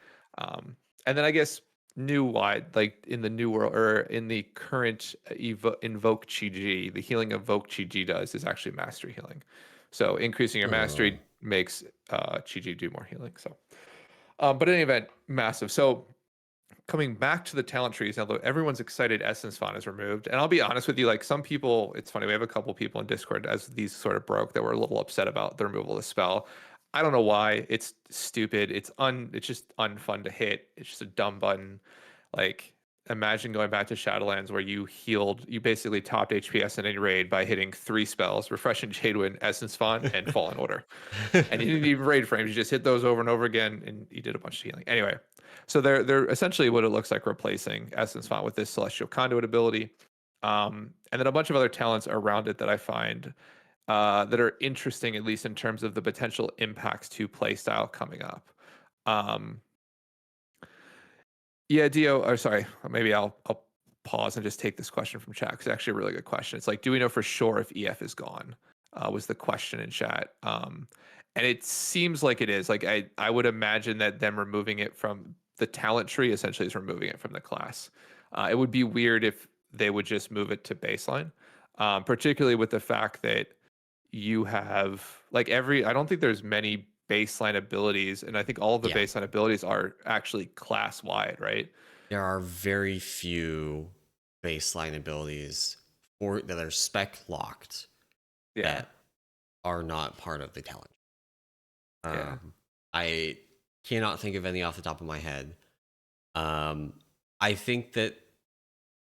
And then I guess new wide, like in the new world or in the current invoke chi G, the healing evoke chi G does is actually mastery healing. So increasing your Oh. mastery makes chi G do more healing. So, but in any event, massive. So coming back to the talent trees, although everyone's excited Essence Font is removed. And I'll be honest with you, like some people, it's funny, we have a couple people in Discord as these sort of broke that were a little upset about the removal of the spell. I don't know why. It's stupid. It's just unfun to hit. It's just a dumb button. Like imagine going back to Shadowlands where you basically topped HPS in any raid by hitting 3 spells, Refreshing Jadewind, Essence Font, and Fallen Order. And you didn't even raid frames. You just hit those over and over again, and you did a bunch of healing. Anyway, so they're essentially what it looks like replacing Essence Font with this Celestial Conduit ability, and then a bunch of other talents around it that I find that are interesting, at least in terms of the potential impacts to playstyle coming up. Um, yeah, Dio. Or sorry, maybe I'll pause and just take this question from chat because it's actually a really good question. It's like, do we know for sure if EF is gone? Was the question in chat. And it seems like it is. Like I would imagine that them removing it from the talent tree essentially is removing it from the class. It would be weird if they would just move it to baseline, particularly with the fact that you have like I don't think there's many baseline abilities, and I think all of the Yeah. baseline abilities are actually class wide, right? There are very few baseline abilities that are spec locked Yeah, that are not part of the talent. yeah, I cannot think of any off the top of my head. Um, I think that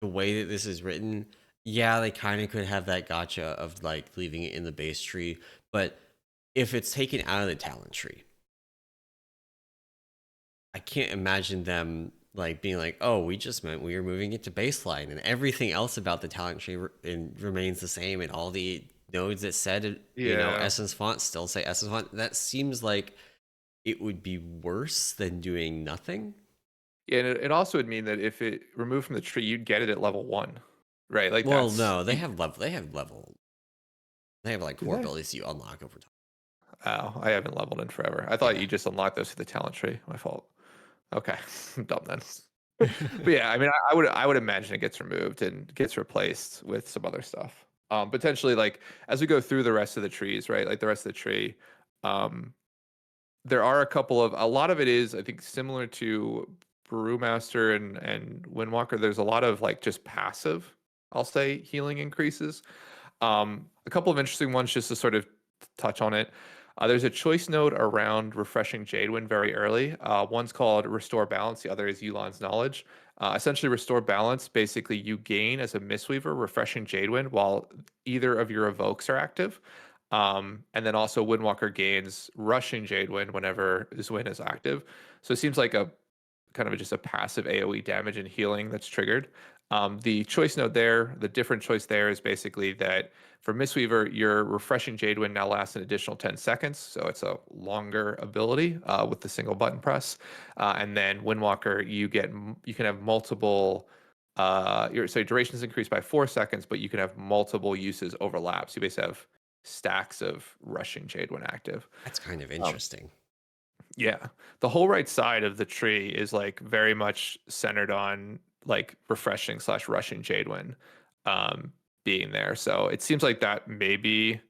the way that this is written, yeah, they kind of could have that gotcha of like leaving it in the base tree, but if it's taken out of the talent tree, I can't imagine them like being like, "Oh, we just meant we were moving it to baseline," and everything else about the talent tree remains the same, and all the nodes that said, yeah. Essence Font still say Essence Font. That seems like it would be worse than doing nothing. Yeah, and it also would mean that if it removed from the tree, you'd get it at level 1, right? Like Well, that's no, they have level. They have like do core they? abilities you unlock over time. Oh, I haven't leveled in forever. I thought Yeah. you just unlocked those through the talent tree. My fault. Okay, I'm dumb then. But yeah, I mean, I would imagine it gets removed and gets replaced with some other stuff. Potentially like as we go through the rest of the trees, right? Like the rest of the tree, um, there are a lot of it is I think similar to Brewmaster and Windwalker. There's a lot of like just passive, I'll say, healing increases. A couple of interesting ones just to sort of touch on it. There's a choice node around refreshing Jadewind very early. One's called Restore Balance, the other is Yulan's Knowledge. Essentially, restore balance. Basically, you gain as a Mistweaver refreshing Jadewind while either of your evokes are active. And then also Windwalker gains rushing Jadewind whenever Zwin is active. So it seems like a kind of just a passive AoE damage and healing that's triggered. The choice note there, the different choice there is basically that for Mistweaver, your refreshing Jadewind now lasts an additional 10 seconds, so it's a longer ability with the single button press. And then Windwalker, you can have multiple. Your so duration is increased by 4 seconds, but you can have multiple uses overlap. So you basically have stacks of rushing Jadewind active. That's kind of Um, interesting. yeah, the whole right side of the tree is like very much centered on like refreshing slash rushing Jadewind um, being there. So it seems like that maybe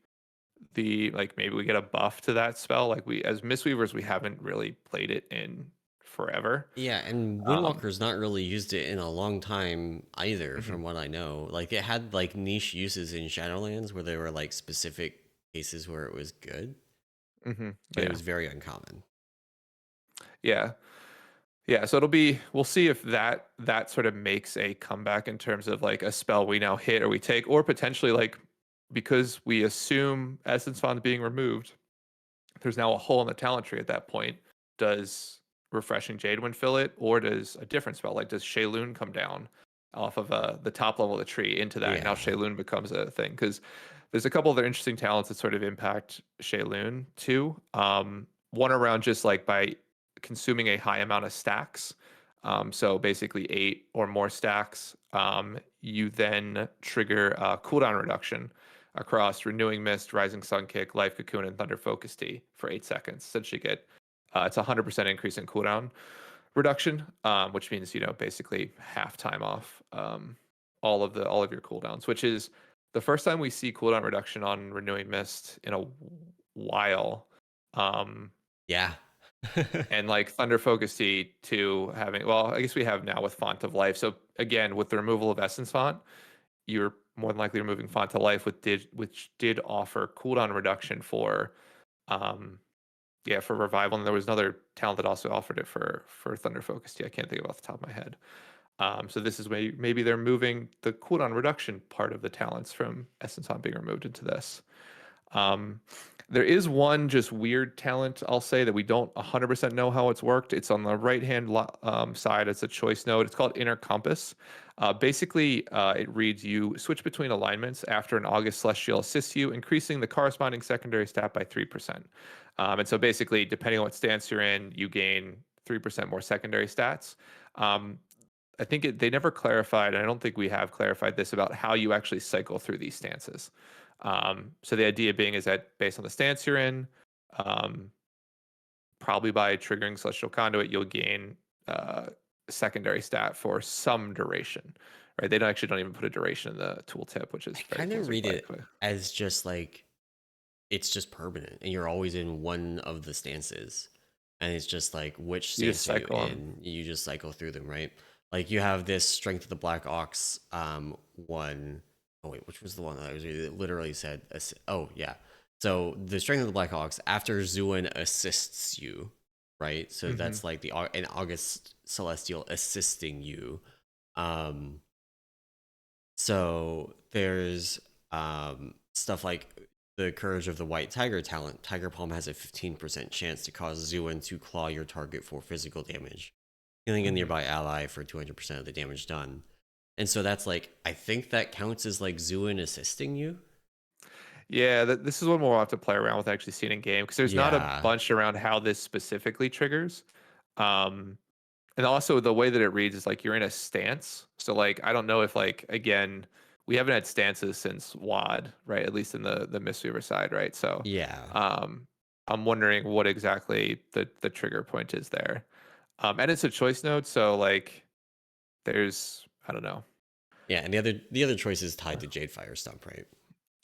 maybe we get a buff to that spell. Like we as Mistweavers, we haven't really played it in forever. Yeah, and Um, Windwalker's not really used it in a long time either, mhm, from what I know. Like it had like niche uses in Shadowlands where there were like specific cases where it was good, but it yeah, was very uncommon. yeah. Yeah, so we'll see if that sort of makes a comeback in terms of like a spell we now hit or we take, or potentially like because we assume Essence Font being removed, there's now a hole in the talent tree at that point. Does Refreshing Jadewind fill it, or does a different spell, like does Shayloon come down off of the top level of the tree into that? And now Yeah. Shayloon becomes a thing because there's a couple other interesting talents that sort of impact Shayloon too. One around just like by consuming a high amount of stacks. So basically 8 or more stacks. You then trigger cooldown reduction across Renewing Mist, Rising Sun Kick, Life Cocoon, and Thunder Focus Tea for 8 seconds. Essentially, get it's a 100% increase in cooldown reduction, which means basically half time off all of your cooldowns, which is the first time we see cooldown reduction on Renewing Mist in a while. Um, Yeah. and like Thunder Focus Tea to having, well, I guess we have now with Font of Life. So again, with the removal of Essence Font, you're more than likely removing Font to Life, which did offer cooldown reduction for um for revival. And there was another talent that also offered it for Thunder Focus Tea. I can't think of off the top of my head. So this is maybe they're moving the cooldown reduction part of the talents from Essence Font being removed into this. Um, there is one just weird talent, I'll say, that we don't 100% know how it's worked. It's on the right hand side. It's a choice node. It's called Inner Compass. Basically, it reads you switch between alignments after an August Celestial assists you, increasing the corresponding secondary stat by 3%. And so basically, depending on what stance you're in, you gain 3% more secondary stats. Um, I think they never clarified, and I don't think we have clarified this about how you actually cycle through these stances. So the idea being is that based on the stance you're in, um, probably by triggering Celestial Conduit, you'll gain secondary stat for some duration. Right? They don't even put a duration in the tooltip, which I is very kind of read Blizzard-like. it as just like it's just permanent and you're always in one of the stances. And it's just like which You just stance are you cycle them. in? You just cycle through them, right? Like you have this Strength of the Black Ox one. Oh wait, which was the one that I was reading? It literally said oh yeah. So the Strength of the Black Ox after Zuin assists you, right? So Mm-hmm. that's like the an August Celestial assisting you. Um so there's stuff like the Courage of the White Tiger talent. Tiger Palm has a 15% chance to cause Zuin to claw your target for physical damage, healing a Mm-hmm. nearby ally for 200% of the damage done. And so that's like, I think that counts as like Zuin assisting you. Yeah, this is one we'll have to play around with actually seeing in game because there's not a Yeah. bunch around how this specifically triggers. Um, And also the way that it reads is like you're in a stance. So like I don't know if like again, we haven't had stances since WAD, right? At least in the Mistweaver side, right? So Yeah. um I'm wondering what exactly the trigger point is there. And it's a choice node, so like there's I don't know. Yeah. And the other choice is tied to Jade Fire Stump, right?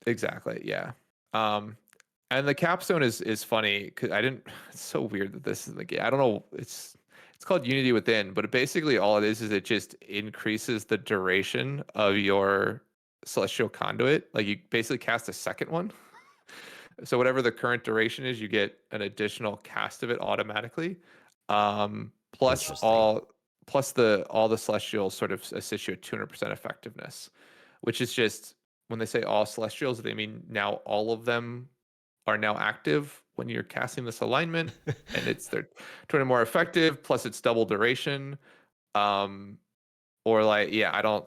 Exactly, yeah. Um and the capstone is funny because I didn't it's so weird that this is the game. I don't know, it's called Unity Within, but basically all it is it just increases the duration of your celestial conduit. Like you basically cast a second one. So whatever the current duration is, you get an additional cast of it automatically. Um, plus Interesting. all plus all the celestials sort of assist you at 200% effectiveness, which is just when they say all celestials, they mean now all of them are now active when you're casting this alignment, and they're 20 more effective. Plus, it's double duration. Um, or like I don't.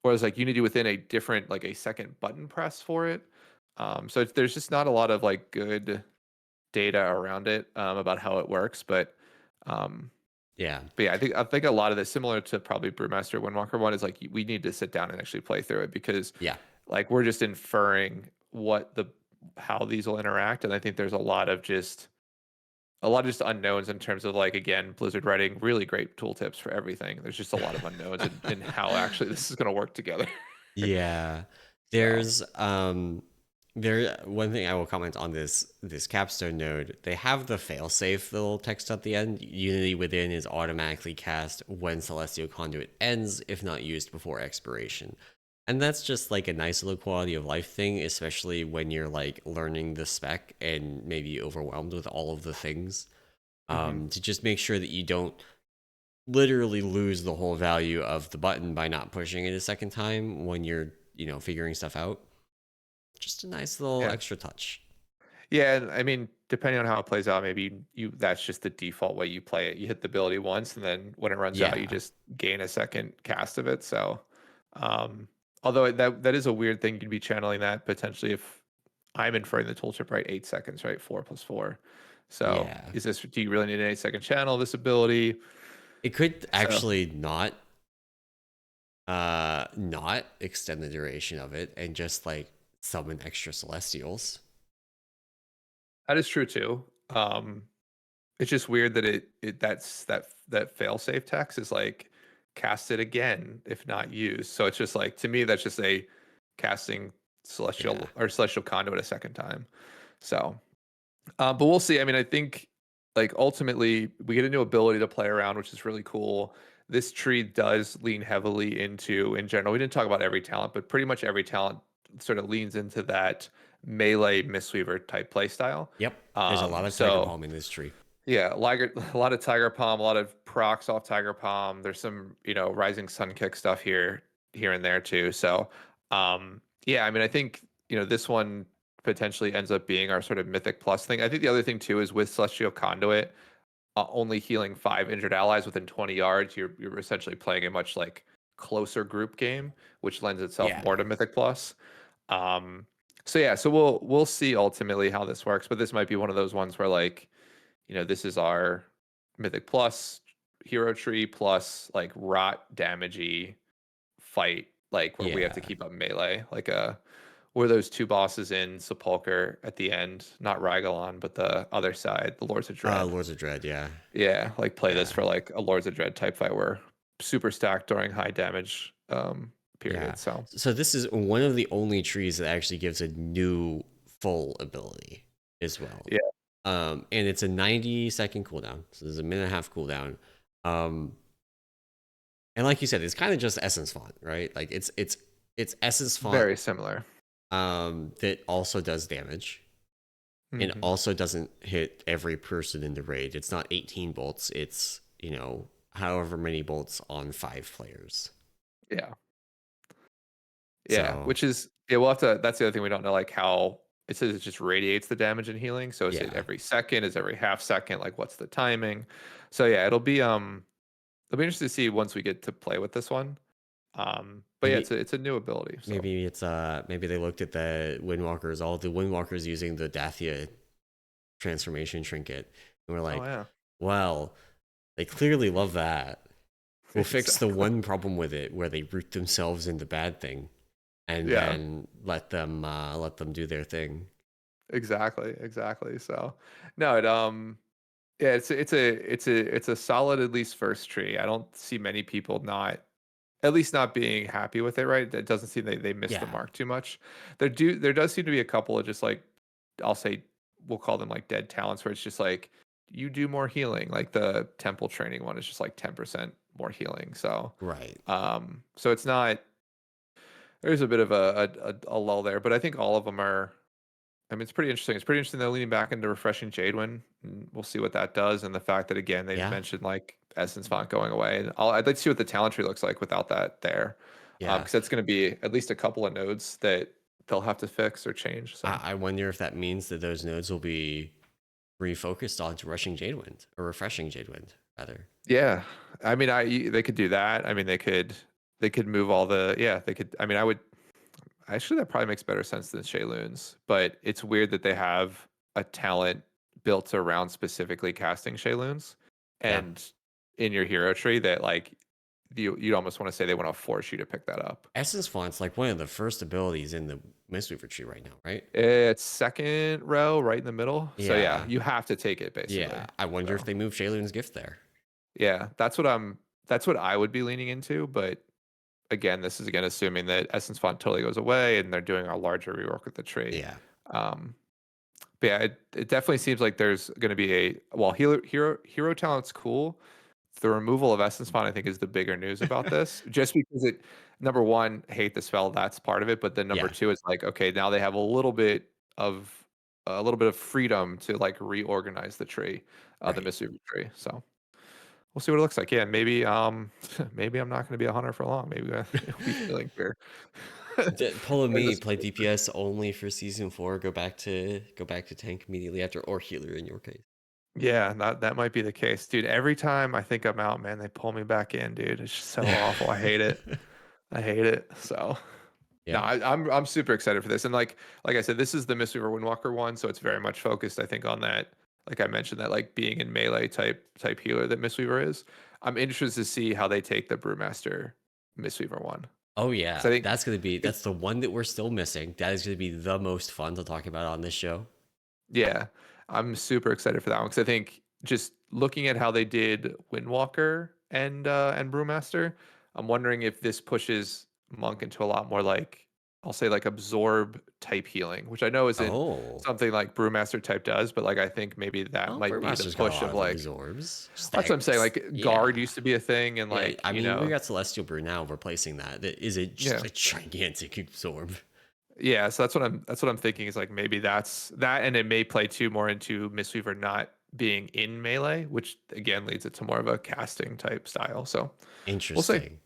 Or it's like you need to do within a different like a second button press for it. So there's just not a lot of like good data around it about how it works, um, Yeah. but yeah, I think a lot of this, similar to probably Brewmaster Windwalker one, is like we need to sit down and actually play through it, because Yeah. like we're just inferring how these will interact, and I think there's a lot of just unknowns in terms of, like, again, Blizzard writing really great tooltips for everything. There's just a lot of unknowns in how actually this is going to work together. Yeah. So There's one thing I will comment on this capstone node. They have the failsafe little text at the end. Unity within is automatically cast when Celestial Conduit ends, if not used before expiration. And that's just like a nice little quality of life thing, especially when you're like learning the spec and maybe overwhelmed with all of the things. mhm. To just make sure that you don't literally lose the whole value of the button by not pushing it a second time when you're, figuring stuff out. Just a nice little Yeah. extra touch. Yeah, and I mean, depending on how it plays out, maybe that's just the default way you play it. You hit the ability once, and then when it runs out, you Yeah. just gain a second cast of it. So, um, although that is a weird thing, you'd be channeling that potentially if I'm inferring the tooltip right, 8 seconds, right? 4 + 4. So, Yeah. do you really need an 8 second channel this ability? It could So actually not extend the duration of it and just like summon extra celestials. that is true too. It's just weird that that fail safe text is like cast it again if not used. So it's just like, to me, that's just a casting Yeah. celestial conduit a second time. So, but we'll see. I mean, I think like ultimately we get a new ability to play around, which is really cool. This tree does lean heavily into, in general. We didn't talk about every talent, but pretty much every talent sort of leans into that melee Mistweaver type play style. Yep. There's a lot of Tiger So Palm in this tree. yeah, a lot of Tiger Palm, a lot of procs off Tiger Palm. There's some, Rising Sun kick stuff here and there too. So, yeah, I mean, I think, this one potentially ends up being our sort of Mythic Plus thing. I think the other thing too is with Celestial Conduit, only healing 5 injured allies within 20 yards, you're essentially playing a much like closer group game, which lends itself Yeah. more to Mythic Plus. Um, so yeah, so we'll see ultimately how this works, but this might be one of those ones where, like, this is our Mythic Plus hero tree plus like rot damagey fight, like where we have to Yeah. keep up melee. Like were those two bosses in Sepulcher at the end, not Ragallon, but the other side, the Lords of Dread. Lords of Dread, yeah. Yeah, like play this Yeah. for like a Lords of Dread type fight where super stacked during high damage Yeah. period. So So this is one of the only trees that actually gives a new full ability as well. yeah, And it's a 90-second cooldown. So there's a minute and a half cooldown. Um, and like you said, it's kind of just essence font, right? Like it's essence font very similar. that also does damage and Hmm. also doesn't hit every person in the raid. It's not 18 bolts. It's, however many bolts on 5 players. Yeah. Yeah, So which is, yeah, we'll have to. That's the other thing we don't know, like how it says it just radiates the damage and healing. So is it yeah, every second? Is it every half second? Like, what's the timing? So yeah, it'll be interesting to see once we get to play with this one. But yeah, maybe it's a new ability. So maybe they looked at the Windwalkers, all the Windwalkers using the Dathia transformation trinket, and we're oh like, yeah, well, they clearly love that. We'll fix the exactly. one problem with it where they root themselves into bad thing, and Yeah, then let them do their thing. exactly. So no, yeah, it's a solid at least first tree. I don't see many people not at least not being happy with it, right? It doesn't seem they missed the Yeah, mark too much. There does seem to be a couple of just like, I'll say, we'll call them like dead talents, where it's just like you do more healing. Like the temple training one is just like 10% more healing. So right. so it's not, there's a bit of a lull there, but I think all of them are, I mean, it's pretty interesting. They're leaning back into refreshing Jadewind, and we'll see what that does. And the fact that, again, they Yeah, mentioned like Essence Font going away. And I'd like to see what the talent tree looks like without that there, Yeah. because that's going to be at least a couple of nodes that they'll have to fix or change. So I wonder if that means that those nodes will be refocused onto rushing Jadewind or refreshing Jadewind rather. yeah, I mean, they could do that. I mean, they could move all the they could. I mean, I would actually that probably makes better sense than Shayloons, but it's weird that they have a talent built around specifically casting Shayloons, Yeah. and in your hero tree that like you'd almost want to say they want to force you to pick that up. Essence Font's like one of the first abilities in the Mistweaver tree right now, right? It's second row, right in the middle. So yeah, Yeah. you have to take it basically. Yeah. I wonder if So they move Shayloon's gift there. yeah, that's what I would be leaning into. But again, this is again assuming that Essence Font totally goes away and they're doing a larger rework with the tree. Yeah. Um, but yeah, it definitely seems like there's going to be a while hero talent's cool. The removal of Essence Font, I think, is the bigger news about this. Just because it, number one, hate the spell, that's part of it. But then number Yeah. two, it's like, okay, now they have of a little bit of freedom to like reorganize the tree, the Right. Mistweaver tree. So we'll see what it looks like. Yeah, maybe maybe I'm not going to be a hunter for long. Maybe it'll be feeling here. Pull a In me, this- play DPS only for season 4, go back to tank immediately after, or healer in your case. Yeah, that might be the case, dude. Every time I think I'm out, man, they pull me back in, dude. It's just so awful. I hate it. I hate it. So. No, Yeah. I'm super excited for this, and like I said, this is the Mistweaver Windwalker one, so it's very much focused, I think, on that. Like I mentioned, that like being in melee type healer that Mistweaver is. I'm interested to see how they take the Brewmaster Mistweaver one, Oh because yeah, I think that's the one that we're still missing. That is going to be the most fun to talk about on this show. yeah, I'm super excited for that one because I think just looking at how they did Windwalker and Brewmaster, I'm wondering if this pushes Monk into a lot more like I'll say like absorb type healing, which I know isn't Oh, something like Brewmaster type does, but like I think maybe that well, might be the Brewmaster's got a push lot of of like absorbs. Just that's what I'm saying. X, Like guard yeah, used to be a thing, and yeah. like I mean, we got Celestial Brew now replacing that. That is it, just yeah. a gigantic absorb. Yeah, so that's what I'm thinking is like maybe that's that, and it may play too more into Mistweaver not being in melee, which again leads it to more of a casting type style. So we'll see. Interesting.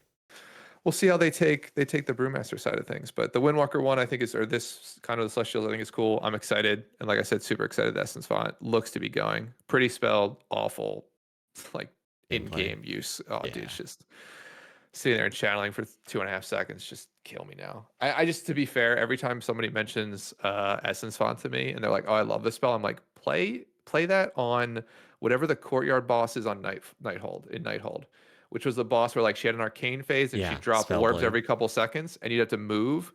We'll see how they take the Brewmaster side of things. But the Windwalker one, I think is or this kind of the Celestials, I think is cool. I'm excited, and like I said, super excited. The Essence Font looks to be going pretty spelled, awful, like Gameplay. in-game use. Oh, dude, Yeah. it's just sitting there and channeling for 2.5 seconds just kill me now. I just to be fair, every time somebody mentions Essence Font to me and they're like, "Oh, I love this spell," I'm like, play that on whatever the courtyard boss is on Nighthold, which was the boss where like she had an arcane phase and she'd Yeah. drop Spell orbs blade. every couple seconds and you'd have to move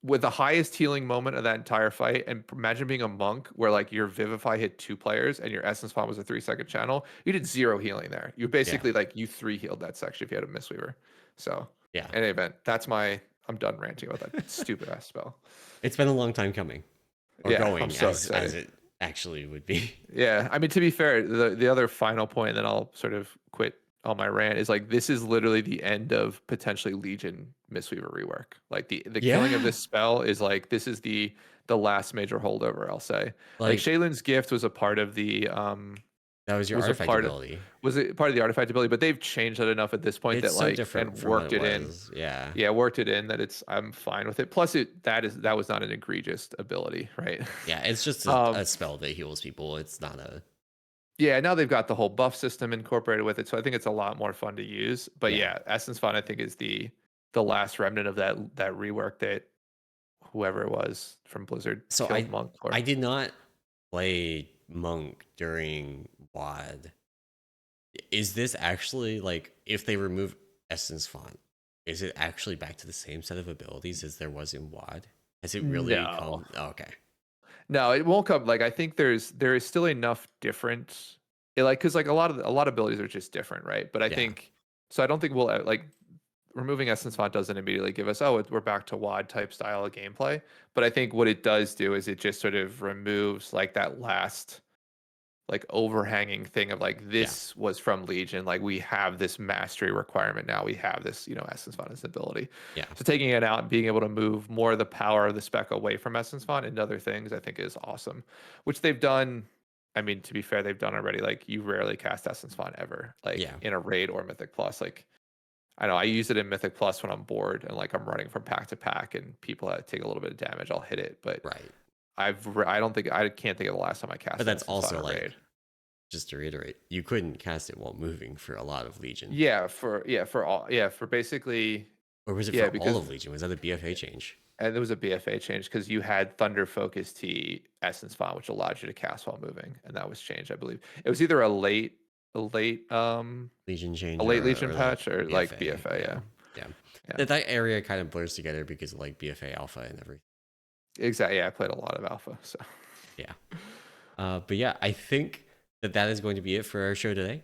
with the highest healing moment of that entire fight. And imagine being a monk where like your Vivify hit 2 players and your Essence Font was a 3-second channel. You did 0 healing there. You Yeah. basically like you 3 healed that section if you had a Mistweaver. So Yeah. in any event, I'm done ranting about that stupid ass spell. It's been a long time coming, or Yeah, I'm going so as excited. it actually would be. Yeah, I mean to be fair, the other final point, then I'll sort of quit on my rant is like this is literally the end of potentially Legion Mistweaver rework. Like the killing of Yeah. this spell is like this is the last major holdover, I'll say. Like Like Shaylin's gift was a part of the that was your was a artifact part of ability. was it part of the artifact ability, but they've changed that enough at this point It's that so like and different from what worked it it in. was. Yeah. Yeah, worked it in that it's I'm fine with it. Plus that was not an egregious ability, right? Yeah. It's just um a spell that heals people. It's not a. yeah, now they've got the whole buff system incorporated with it, so I think it's a lot more fun to use. But Yeah. yeah, Essence Fun I think is the last remnant of that rework that whoever it was from Blizzard So killed Monk for. I did not play Monk during WAD. Is this actually like if they remove Essence Font, is it actually back to the same set of abilities as there was in WAD? Has it really No. come? Oh, okay. No, it won't come. Like I think there is still enough different. Like because like a lot of abilities are just different, right? But I Yeah. think so. I don't think we'll like removing Essence Font doesn't immediately give us we're back to WAD type style of gameplay. But I think what it does do is it just sort of removes like that last like overhanging thing of like Yeah. this was from Legion. Like we have this mastery requirement now. We have this Essence Font as ability. Yeah. So taking it out and being able to move more of the power of the spec away from Essence Font and other things, I think is awesome. Which they've done I mean, to be fair, they've done already. Like, you rarely cast Essence Font ever, like Yeah. in a raid or Mythic Plus. Like, I know I use it in Mythic Plus when I'm bored and like I'm running from pack to pack, and people that take a little bit of damage, I'll hit it. But Right. I can't think of the last time I But cast that's Essence Font also in a like, raid. just to reiterate, you couldn't cast it while moving for a lot of Legion. For basically Or was it for yeah all because of Legion? Was that a BFA change? and there was a BFA change because you had Thunder Focus T Essence Font, which allowed you to cast while moving, and that was changed. I believe it was either a late Legion a change late Legion or like patch or like BFA. BFA. Yeah. Yeah, Yeah. yeah, That area kind of blurs together because of like BFA alpha and everything. exactly. Yeah, I played a lot of Alpha, so Yeah. But yeah, I think that is going to be it for our show today.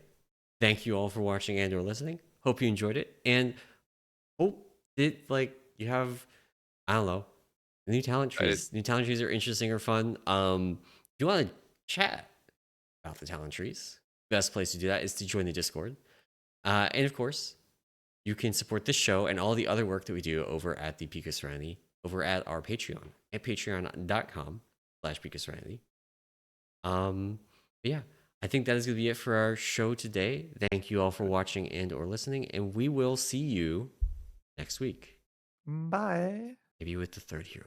Thank you all for watching and or listening. Hope you enjoyed it, and hope it like you have, I don't know, new talent I, trees. New talent trees are interesting or fun. If you want to chat about the talent trees, best place to do that is to join the Discord. And of course, you can support this show and all the other work that we do over at the Peak of Serenity, over at our Patreon at patreon.com/Peak of Serenity. But yeah, I think that is going to be it for our show today. Thank you all for watching and or listening, and we will see you next week. bye. Maybe with the third hero.